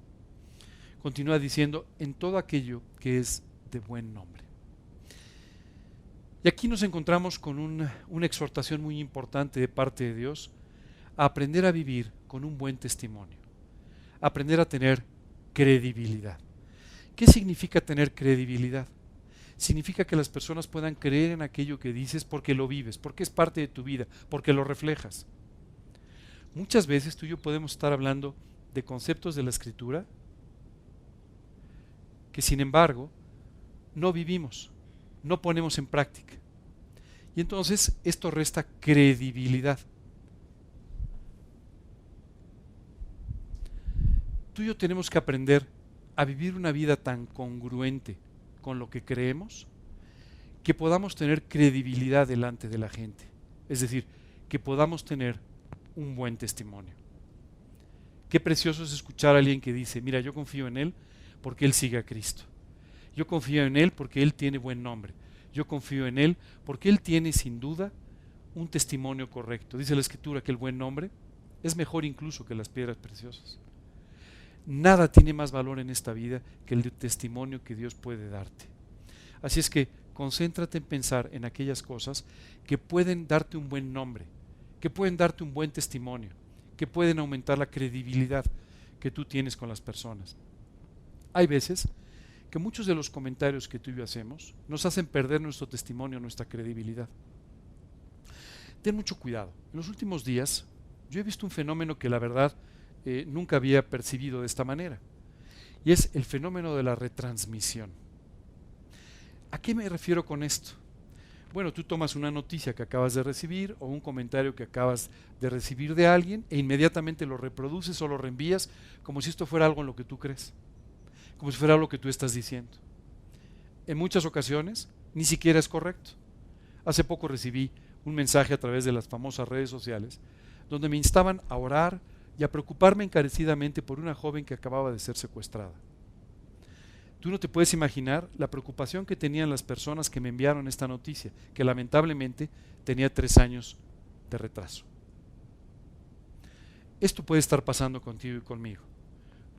Continúa diciendo, en todo aquello que es de buen nombre. Y aquí nos encontramos con una exhortación muy importante de parte de Dios, a aprender a vivir con un buen testimonio, aprender a tener credibilidad. ¿Qué significa tener credibilidad? Significa que las personas puedan creer en aquello que dices porque lo vives, porque es parte de tu vida, porque lo reflejas. Muchas veces tú y yo podemos estar hablando de conceptos de la Escritura que sin embargo no vivimos, no ponemos en práctica. Y entonces esto resta credibilidad. Tú y yo tenemos que aprender a vivir una vida tan congruente con lo que creemos, que podamos tener credibilidad delante de la gente. Es decir, que podamos tener un buen testimonio. Qué precioso es escuchar a alguien que dice, mira, yo confío en él porque él sigue a Cristo. Yo confío en él porque él tiene buen nombre. Yo confío en él porque él tiene sin duda un testimonio correcto. Dice la Escritura que el buen nombre es mejor incluso que las piedras preciosas. Nada tiene más valor en esta vida que el testimonio que Dios puede darte. Así es que concéntrate en pensar en aquellas cosas que pueden darte un buen nombre, que pueden darte un buen testimonio, que pueden aumentar la credibilidad que tú tienes con las personas. Hay veces que muchos de los comentarios que tú y yo hacemos nos hacen perder nuestro testimonio, nuestra credibilidad. Ten mucho cuidado. En los últimos días yo he visto un fenómeno que la verdad nunca había percibido de esta manera, y es el fenómeno de la retransmisión. ¿A qué me refiero con esto? Bueno, tú tomas una noticia que acabas de recibir o un comentario que acabas de recibir de alguien e inmediatamente lo reproduces o lo reenvías como si esto fuera algo en lo que tú crees, como si fuera algo que tú estás diciendo. En muchas ocasiones ni siquiera es correcto. Hace poco recibí un mensaje a través de las famosas redes sociales donde me instaban a orar y a preocuparme encarecidamente por una joven que acababa de ser secuestrada. Tú no te puedes imaginar la preocupación que tenían las personas que me enviaron esta noticia, que lamentablemente tenía 3 años de retraso. Esto puede estar pasando contigo y conmigo.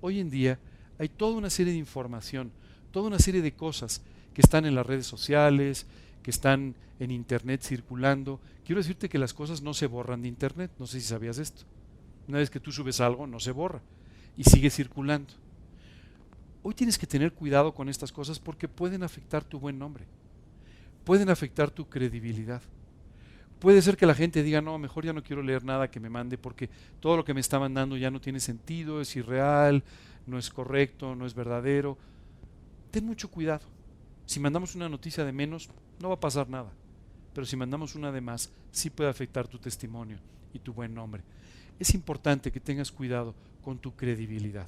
Hoy en día hay toda una serie de información, toda una serie de cosas que están en las redes sociales, que están en internet circulando. Quiero decirte que las cosas no se borran de internet, no sé si sabías esto. Una vez que tú subes algo, no se borra y sigue circulando. Hoy tienes que tener cuidado con estas cosas porque pueden afectar tu buen nombre, pueden afectar tu credibilidad. Puede ser que la gente diga, no, mejor ya no quiero leer nada que me mande porque todo lo que me está mandando ya no tiene sentido, es irreal, no es correcto, no es verdadero. Ten mucho cuidado. Si mandamos una noticia de menos, no va a pasar nada. Pero si mandamos una de más, sí puede afectar tu testimonio y tu buen nombre. Es importante que tengas cuidado con tu credibilidad.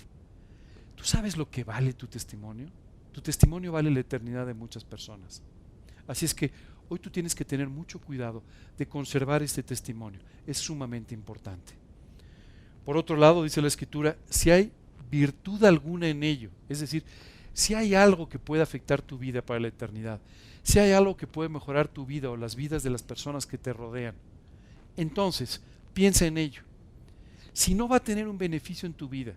¿Tú sabes lo que vale tu testimonio? Tu testimonio vale la eternidad de muchas personas. Así es que hoy tú tienes que tener mucho cuidado de conservar este testimonio. Es sumamente importante. Por otro lado, dice la Escritura, si hay virtud alguna en ello, es decir, si hay algo que puede afectar tu vida para la eternidad, si hay algo que puede mejorar tu vida o las vidas de las personas que te rodean, entonces piensa en ello. Si no va a tener un beneficio en tu vida,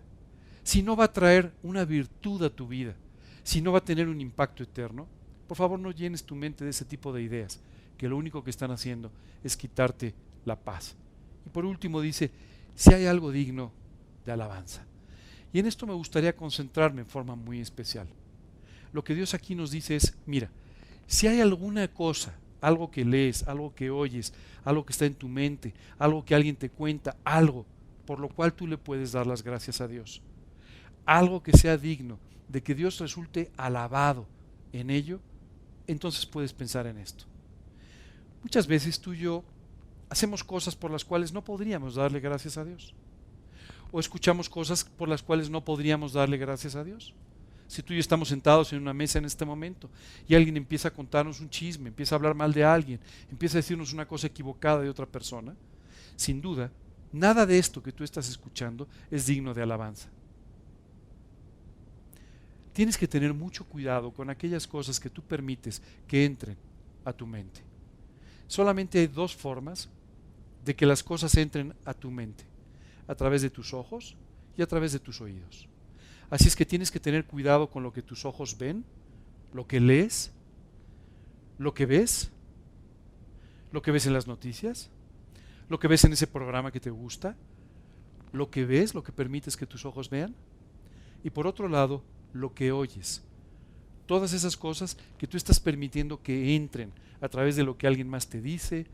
si no va a traer una virtud a tu vida, si no va a tener un impacto eterno, por favor no llenes tu mente de ese tipo de ideas, que lo único que están haciendo es quitarte la paz. Y por último dice, si hay algo digno de alabanza. Y en esto me gustaría concentrarme en forma muy especial. Lo que Dios aquí nos dice es, mira, si hay alguna cosa, algo que lees, algo que oyes, algo que está en tu mente, algo que alguien te cuenta, algo por lo cual tú le puedes dar las gracias a Dios, algo que sea digno de que Dios resulte alabado en ello, entonces puedes pensar en esto. Muchas veces tú y yo hacemos cosas por las cuales no podríamos darle gracias a Dios. O escuchamos cosas por las cuales no podríamos darle gracias a Dios. Si tú y yo estamos sentados en una mesa en este momento y alguien empieza a contarnos un chisme, empieza a hablar mal de alguien, empieza a decirnos una cosa equivocada de otra persona, sin duda, nada de esto que tú estás escuchando es digno de alabanza. Tienes que tener mucho cuidado con aquellas cosas que tú permites que entren a tu mente. Solamente hay 2 formas de que las cosas entren a tu mente: a través de tus ojos y a través de tus oídos. Así es que tienes que tener cuidado con lo que tus ojos ven, lo que lees, lo que ves en las noticias, lo que ves en ese programa que te gusta, lo que ves, lo que permites que tus ojos vean, y por otro lado, lo que oyes. Todas esas cosas que tú estás permitiendo que entren a través de lo que alguien más te dice,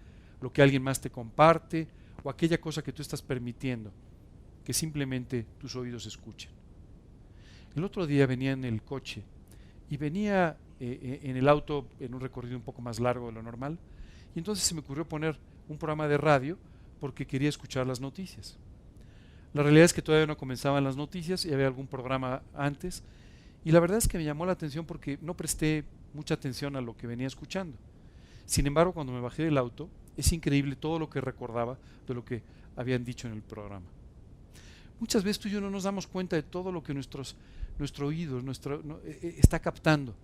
lo que alguien más te comparte, o aquella cosa que tú estás permitiendo que simplemente tus oídos escuchen. El otro día venía en el coche y venía en el auto en un recorrido un poco más largo de lo normal, y entonces se me ocurrió poner un programa de radio porque quería escuchar las noticias. La realidad es que todavía no comenzaban las noticias y había algún programa antes, y la verdad es que me llamó la atención porque no presté mucha atención a lo que venía escuchando. Sin embargo, cuando me bajé del auto, es increíble todo lo que recordaba de lo que habían dicho en el programa. Muchas veces tú y yo no nos damos cuenta de todo lo que nuestro oído está captando,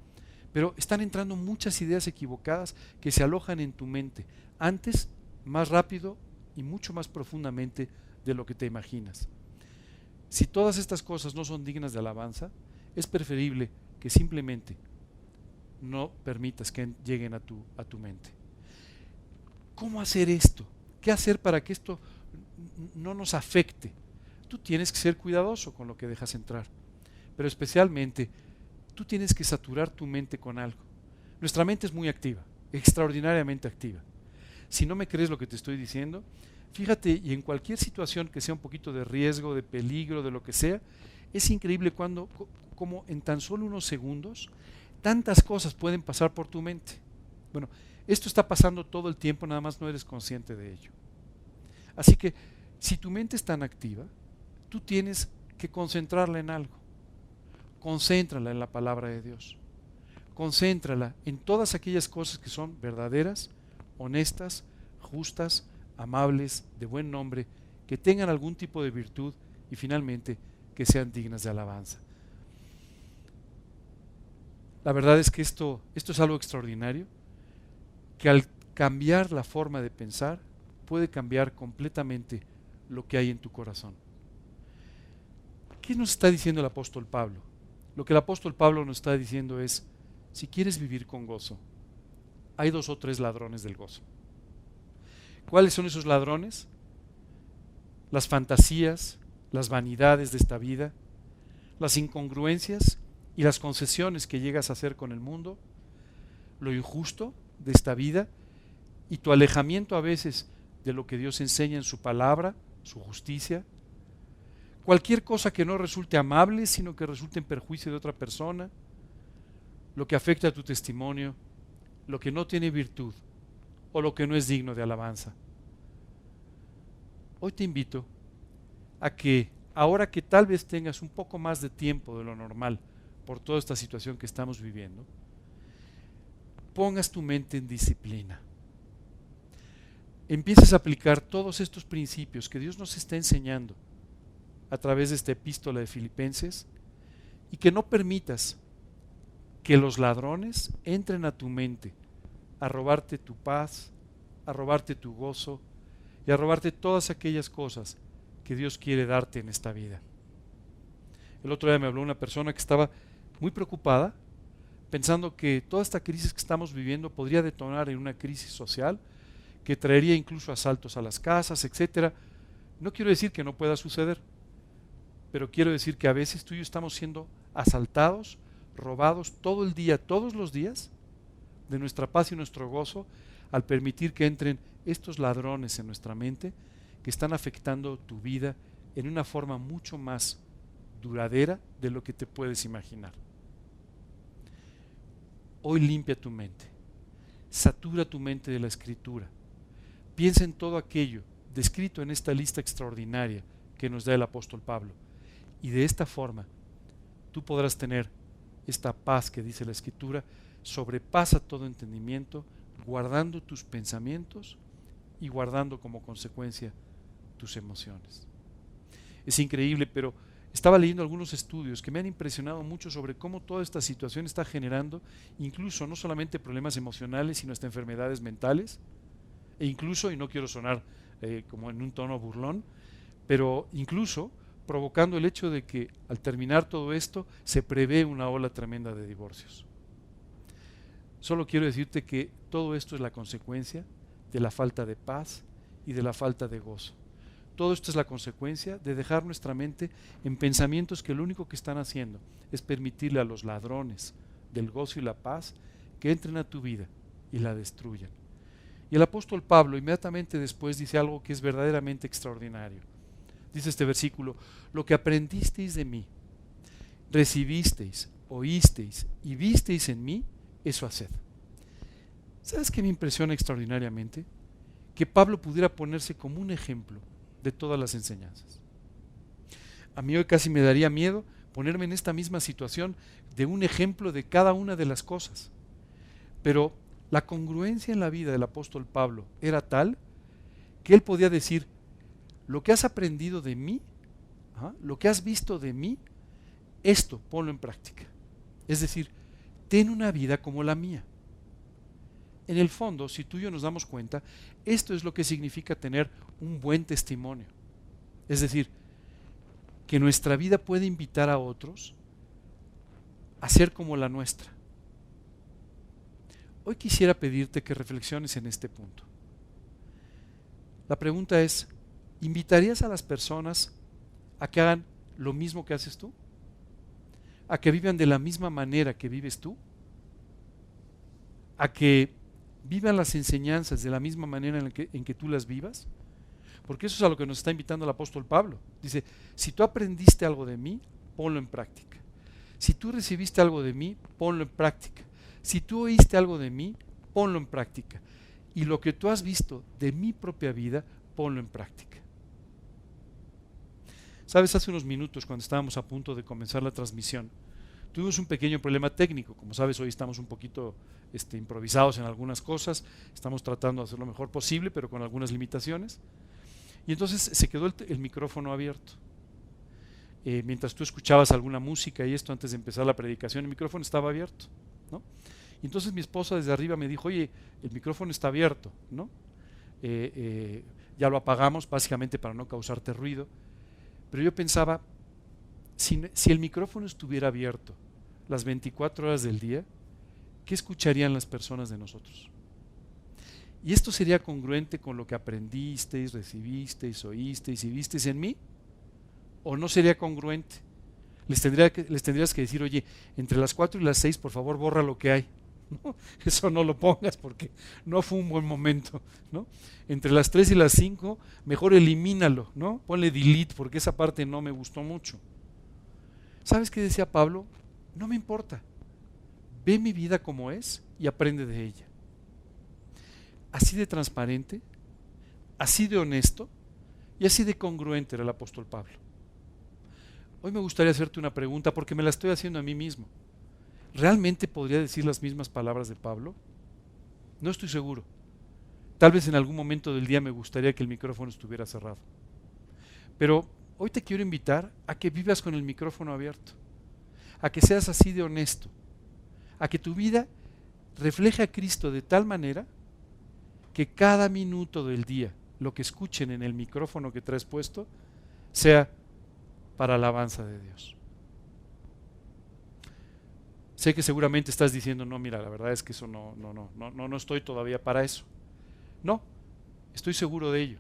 pero están entrando muchas ideas equivocadas que se alojan en tu mente, antes, más rápido y mucho más profundamente de lo que te imaginas. Si todas estas cosas no son dignas de alabanza, es preferible que simplemente no permitas que lleguen a tu mente. ¿Cómo hacer esto? ¿Qué hacer para que esto no nos afecte? Tú tienes que ser cuidadoso con lo que dejas entrar, pero especialmente tú tienes que saturar tu mente con algo. Nuestra mente es muy activa, extraordinariamente activa. Si no me crees lo que te estoy diciendo, fíjate, y en cualquier situación que sea un poquito de riesgo, de peligro, de lo que sea, es increíble como en tan solo unos segundos tantas cosas pueden pasar por tu mente. Bueno, esto está pasando todo el tiempo, nada más no eres consciente de ello. Así que, si tu mente es tan activa, tú tienes que concentrarla en algo. Concéntrala en la palabra de Dios. Concéntrala en todas aquellas cosas que son verdaderas, honestas, justas, amables, de buen nombre, que tengan algún tipo de virtud y finalmente que sean dignas de alabanza. La verdad es que esto es algo extraordinario, que al cambiar la forma de pensar puede cambiar completamente lo que hay en tu corazón. ¿Qué nos está diciendo el apóstol Pablo? Lo que el apóstol Pablo nos está diciendo es, si quieres vivir con gozo, hay 2 o 3 ladrones del gozo. ¿Cuáles son esos ladrones? Las fantasías, las vanidades de esta vida, las incongruencias y las concesiones que llegas a hacer con el mundo, lo injusto de esta vida y tu alejamiento a veces de lo que Dios enseña en su palabra, su justicia, cualquier cosa que no resulte amable, sino que resulte en perjuicio de otra persona, lo que afecta a tu testimonio, lo que no tiene virtud o lo que no es digno de alabanza. Hoy te invito a que, ahora que tal vez tengas un poco más de tiempo de lo normal por toda esta situación que estamos viviendo, pongas tu mente en disciplina. Empieces a aplicar todos estos principios que Dios nos está enseñando a través de esta epístola de Filipenses y que no permitas que los ladrones entren a tu mente a robarte tu paz, a robarte tu gozo y a robarte todas aquellas cosas que Dios quiere darte en esta vida. El otro día me habló una persona que estaba muy preocupada, pensando que toda esta crisis que estamos viviendo podría detonar en una crisis social que traería incluso asaltos a las casas, etcétera. No quiero decir que no pueda suceder, pero quiero decir que a veces tú y yo estamos siendo asaltados, robados todo el día, todos los días, de nuestra paz y nuestro gozo, al permitir que entren estos ladrones en nuestra mente que están afectando tu vida en una forma mucho más duradera de lo que te puedes imaginar. Hoy limpia tu mente, satura tu mente de la Escritura, piensa en todo aquello descrito en esta lista extraordinaria que nos da el apóstol Pablo, y de esta forma tú podrás tener esta paz que dice la Escritura, sobrepasa todo entendimiento, guardando tus pensamientos y guardando como consecuencia tus emociones. Es increíble, pero estaba leyendo algunos estudios que me han impresionado mucho sobre cómo toda esta situación está generando incluso no solamente problemas emocionales, sino hasta enfermedades mentales, e incluso, y no quiero sonar como en un tono burlón, pero incluso provocando el hecho de que al terminar todo esto se prevé una ola tremenda de divorcios. Solo quiero decirte que todo esto es la consecuencia de la falta de paz y de la falta de gozo. Todo esto es la consecuencia de dejar nuestra mente en pensamientos que lo único que están haciendo es permitirle a los ladrones del gozo y la paz que entren a tu vida y la destruyan. Y el apóstol Pablo inmediatamente después dice algo que es verdaderamente extraordinario. Dice este versículo: lo que aprendisteis de mí, recibisteis, oísteis y visteis en mí, eso haced. ¿Sabes qué me impresiona extraordinariamente? Que Pablo pudiera ponerse como un ejemplo de todas las enseñanzas. A mí hoy casi me daría miedo ponerme en esta misma situación de un ejemplo de cada una de las cosas. Pero la congruencia en la vida del apóstol Pablo era tal que él podía decir, lo que has aprendido de mí, lo que has visto de mí, esto ponlo en práctica. Es decir, ten una vida como la mía. En el fondo, si tú y yo nos damos cuenta, esto es lo que significa tener un buen testimonio. Es decir, que nuestra vida puede invitar a otros a ser como la nuestra. Hoy quisiera pedirte que reflexiones en este punto. La pregunta es, ¿invitarías a las personas a que hagan lo mismo que haces tú? ¿A que vivan de la misma manera que vives tú? ¿A que vivan las enseñanzas de la misma manera en que tú las vivas? Porque eso es a lo que nos está invitando el apóstol Pablo. Dice, si tú aprendiste algo de mí, ponlo en práctica. Si tú recibiste algo de mí, ponlo en práctica. Si tú oíste algo de mí, ponlo en práctica. Y lo que tú has visto de mi propia vida, ponlo en práctica. Sabes, hace unos minutos, cuando estábamos a punto de comenzar la transmisión, tuvimos un pequeño problema técnico. Como sabes, hoy estamos un poquito improvisados en algunas cosas. Estamos tratando de hacer lo mejor posible, pero con algunas limitaciones. Y entonces se quedó el micrófono abierto. Mientras tú escuchabas alguna música y esto antes de empezar la predicación, el micrófono estaba abierto, ¿no? Y entonces mi esposa desde arriba me dijo, oye, el micrófono está abierto, ¿no? Ya lo apagamos básicamente para no causarte ruido. Pero yo pensaba, si el micrófono estuviera abierto las 24 horas del día, ¿qué escucharían las personas de nosotros? ¿Y esto sería congruente con lo que aprendisteis, recibisteis, oísteis y visteis en mí? ¿O no sería congruente? Les tendrías que decir, oye, entre las 4 y las 6, por favor, borra lo que hay. ¿No? Eso no lo pongas porque no fue un buen momento, ¿no? Entre las 3 y las 5, mejor elimínalo, ¿no? Ponle delete porque esa parte no me gustó mucho. ¿Sabes qué decía Pablo? No me importa. Ve mi vida como es y aprende de ella. Así de transparente, así de honesto y así de congruente era el apóstol Pablo. Hoy me gustaría hacerte una pregunta porque me la estoy haciendo a mí mismo. ¿Realmente podría decir las mismas palabras de Pablo? No estoy seguro. Tal vez en algún momento del día me gustaría que el micrófono estuviera cerrado. Pero hoy te quiero invitar a que vivas con el micrófono abierto, a que seas así de honesto, a que tu vida refleje a Cristo de tal manera que cada minuto del día, lo que escuchen en el micrófono que traes puesto, sea para alabanza de Dios. Sé que seguramente estás diciendo, no, mira, la verdad es que eso no estoy todavía para eso. No, estoy seguro de ello.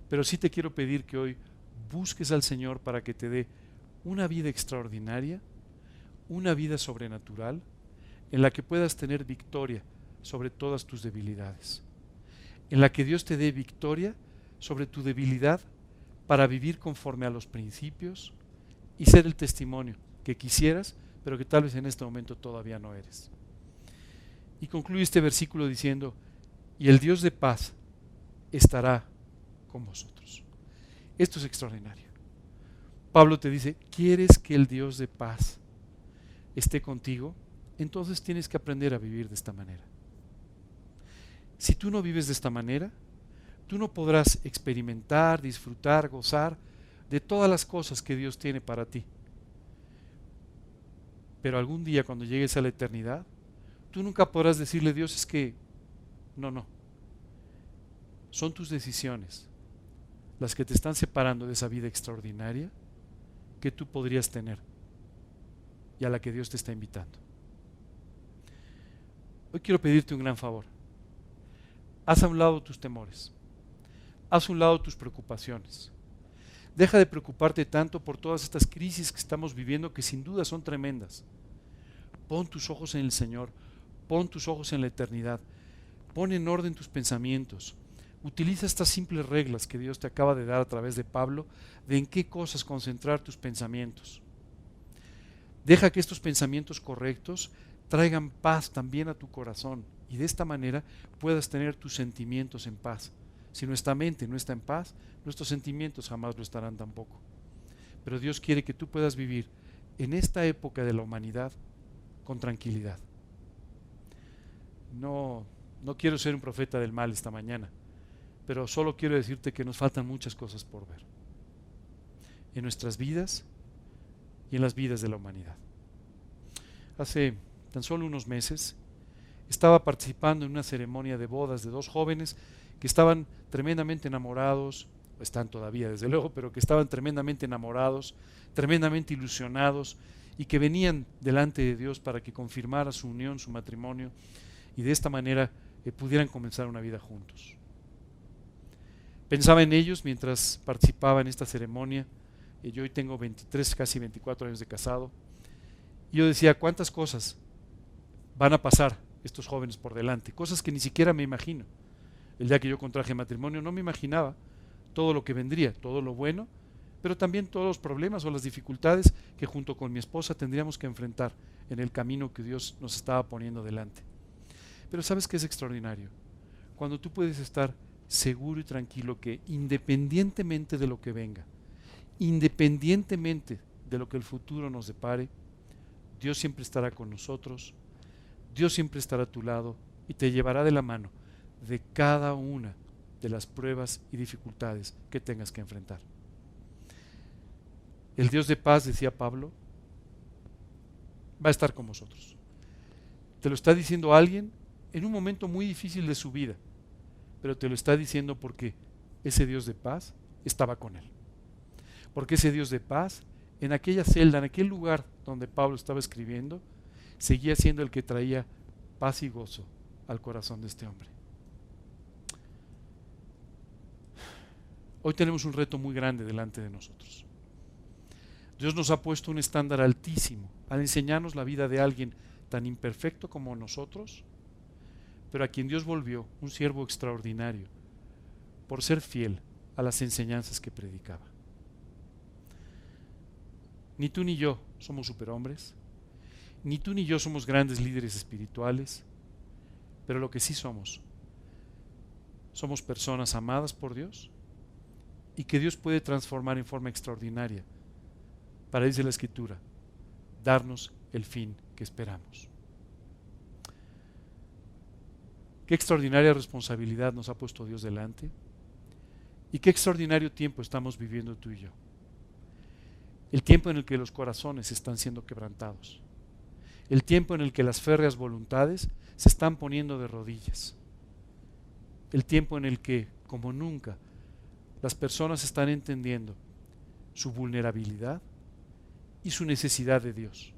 Pero sí te quiero pedir que hoy busques al Señor para que te dé una vida extraordinaria, una vida sobrenatural, en la que puedas tener victoria sobre todas tus debilidades. En la que Dios te dé victoria sobre tu debilidad para vivir conforme a los principios y ser el testimonio que quisieras, pero que tal vez en este momento todavía no eres. Y concluye este versículo diciendo, y el Dios de paz estará con vosotros. Esto es extraordinario. Pablo te dice, ¿quieres que el Dios de paz esté contigo? Entonces tienes que aprender a vivir de esta manera. Si tú no vives de esta manera, tú no podrás experimentar, disfrutar, gozar de todas las cosas que Dios tiene para ti. Pero algún día cuando llegues a la eternidad, tú nunca podrás decirle, Dios, es que no. Son tus decisiones las que te están separando de esa vida extraordinaria que tú podrías tener y a la que Dios te está invitando. Hoy quiero pedirte un gran favor. Haz a un lado tus temores. Haz a un lado tus preocupaciones. Deja de preocuparte tanto por todas estas crisis que estamos viviendo, que sin duda son tremendas. Pon tus ojos en el Señor, pon tus ojos en la eternidad, pon en orden tus pensamientos. Utiliza estas simples reglas que Dios te acaba de dar a través de Pablo, de en qué cosas concentrar tus pensamientos. Deja que estos pensamientos correctos traigan paz también a tu corazón y de esta manera puedas tener tus sentimientos en paz. Si nuestra mente no está en paz, nuestros sentimientos jamás lo estarán tampoco. Pero Dios quiere que tú puedas vivir en esta época de la humanidad con tranquilidad. No quiero ser un profeta del mal esta mañana, pero solo quiero decirte que nos faltan muchas cosas por ver en nuestras vidas y en las vidas de la humanidad. Hace tan solo unos meses estaba participando en una ceremonia de bodas de dos jóvenes que estaban tremendamente enamorados, están todavía desde luego, pero que estaban tremendamente enamorados, tremendamente ilusionados y que venían delante de Dios para que confirmara su unión, su matrimonio, y de esta manera pudieran comenzar una vida juntos. Pensaba en ellos mientras participaba en esta ceremonia. Yo hoy tengo 23, casi 24 años de casado, y yo decía, ¿cuántas cosas van a pasar estos jóvenes por delante? Cosas que ni siquiera me imagino. El día que yo contraje matrimonio no me imaginaba todo lo que vendría, todo lo bueno, pero también todos los problemas o las dificultades que junto con mi esposa tendríamos que enfrentar en el camino que Dios nos estaba poniendo delante. Pero ¿sabes qué es extraordinario? Cuando tú puedes estar seguro y tranquilo que independientemente de lo que venga, independientemente de lo que el futuro nos depare, Dios siempre estará con nosotros, Dios siempre estará a tu lado y te llevará de la mano de cada una de las pruebas y dificultades que tengas que enfrentar. El Dios de paz, decía Pablo, va a estar con vosotros. Te lo está diciendo alguien en un momento muy difícil de su vida, pero te lo está diciendo porque ese Dios de paz estaba con él. Porque ese Dios de paz, en aquella celda, en aquel lugar donde Pablo estaba escribiendo, seguía siendo el que traía paz y gozo al corazón de este hombre. Hoy tenemos un reto muy grande delante de nosotros. Dios nos ha puesto un estándar altísimo al enseñarnos la vida de alguien tan imperfecto como nosotros, pero a quien Dios volvió un siervo extraordinario por ser fiel a las enseñanzas que predicaba. Ni tú ni yo somos superhombres, ni tú ni yo somos grandes líderes espirituales, pero lo que sí somos personas amadas por Dios y que Dios puede transformar en forma extraordinaria para, dice la Escritura, darnos el fin que esperamos. Qué extraordinaria responsabilidad nos ha puesto Dios delante y qué extraordinario tiempo estamos viviendo tú y yo. El tiempo en el que los corazones están siendo quebrantados. El tiempo en el que las férreas voluntades se están poniendo de rodillas. El tiempo en el que, como nunca, las personas están entendiendo su vulnerabilidad y su necesidad de Dios.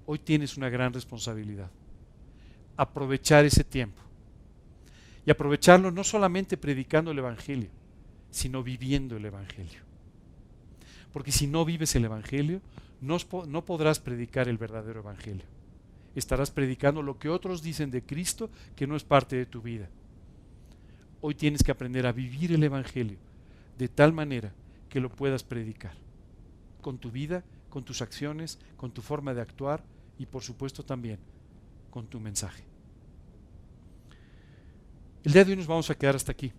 Hoy tienes una gran responsabilidad. Aprovechar ese tiempo. Y aprovecharlo no solamente predicando el Evangelio, sino viviendo el Evangelio. Porque si no vives el Evangelio, no podrás predicar el verdadero Evangelio. Estarás predicando lo que otros dicen de Cristo que no es parte de tu vida. Hoy tienes que aprender a vivir el Evangelio de tal manera que lo puedas predicar. Con tu vida, con tus acciones, con tu forma de actuar y por supuesto también con tu mensaje. El día de hoy nos vamos a quedar hasta aquí.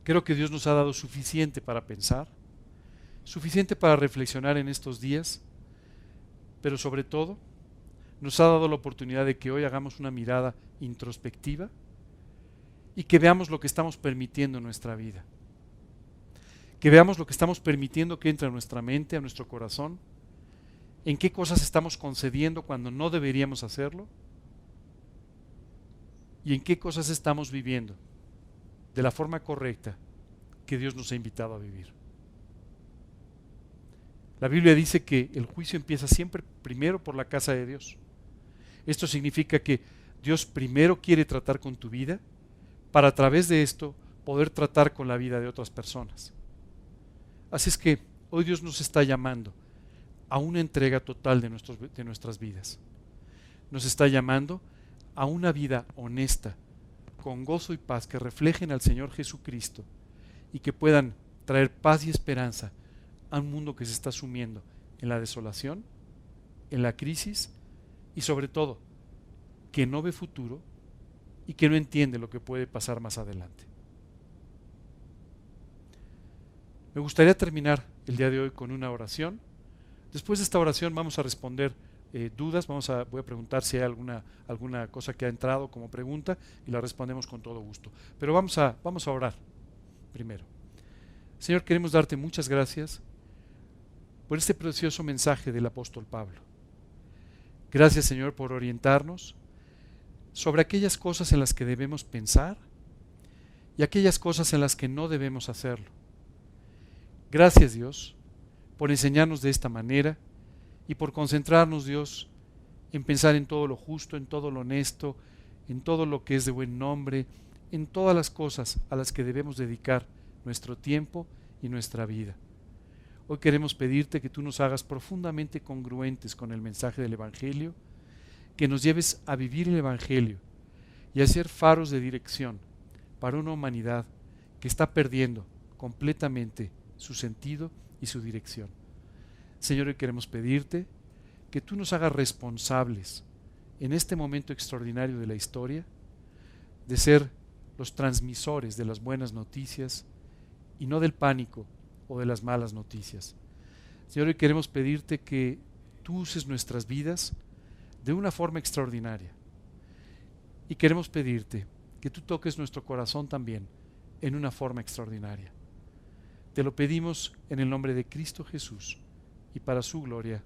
Creo que Dios nos ha dado suficiente para pensar, suficiente para reflexionar en estos días, pero sobre todo nos ha dado la oportunidad de que hoy hagamos una mirada introspectiva y que veamos lo que estamos permitiendo en nuestra vida, que veamos lo que estamos permitiendo que entre a nuestra mente, a nuestro corazón, en qué cosas estamos concediendo cuando no deberíamos hacerlo y en qué cosas estamos viviendo de la forma correcta que Dios nos ha invitado a vivir. La Biblia dice que el juicio empieza siempre primero por la casa de Dios. Esto significa que Dios primero quiere tratar con tu vida para a través de esto poder tratar con la vida de otras personas. Así es que hoy Dios nos está llamando a una entrega total de nuestras vidas. Nos está llamando a una vida honesta, con gozo y paz, que reflejen al Señor Jesucristo y que puedan traer paz y esperanza a un mundo que se está sumiendo en la desolación, en la crisis y sobre todo que no ve futuro y que no entiende lo que puede pasar más adelante. Me gustaría terminar el día de hoy con una oración. Después de esta oración vamos a responder dudas, voy a preguntar si hay alguna cosa que ha entrado como pregunta y la respondemos con todo gusto. Pero vamos a orar primero. Señor, queremos darte muchas gracias por este precioso mensaje del apóstol Pablo. Gracias, Señor, por orientarnos sobre aquellas cosas en las que debemos pensar y aquellas cosas en las que no debemos hacerlo. Gracias, Dios, por enseñarnos de esta manera y por concentrarnos, Dios, en pensar en todo lo justo, en todo lo honesto, en todo lo que es de buen nombre, en todas las cosas a las que debemos dedicar nuestro tiempo y nuestra vida. Hoy queremos pedirte que tú nos hagas profundamente congruentes con el mensaje del Evangelio, que nos lleves a vivir el Evangelio y a ser faros de dirección para una humanidad que está perdiendo completamente su sentido y su dirección. Señor, hoy queremos pedirte que tú nos hagas responsables en este momento extraordinario de la historia de ser los transmisores de las buenas noticias y no del pánico o de las malas noticias. Señor, hoy queremos pedirte que tú uses nuestras vidas de una forma extraordinaria y queremos pedirte que tú toques nuestro corazón también en una forma extraordinaria. Te lo pedimos en el nombre de Cristo Jesús y para su gloria.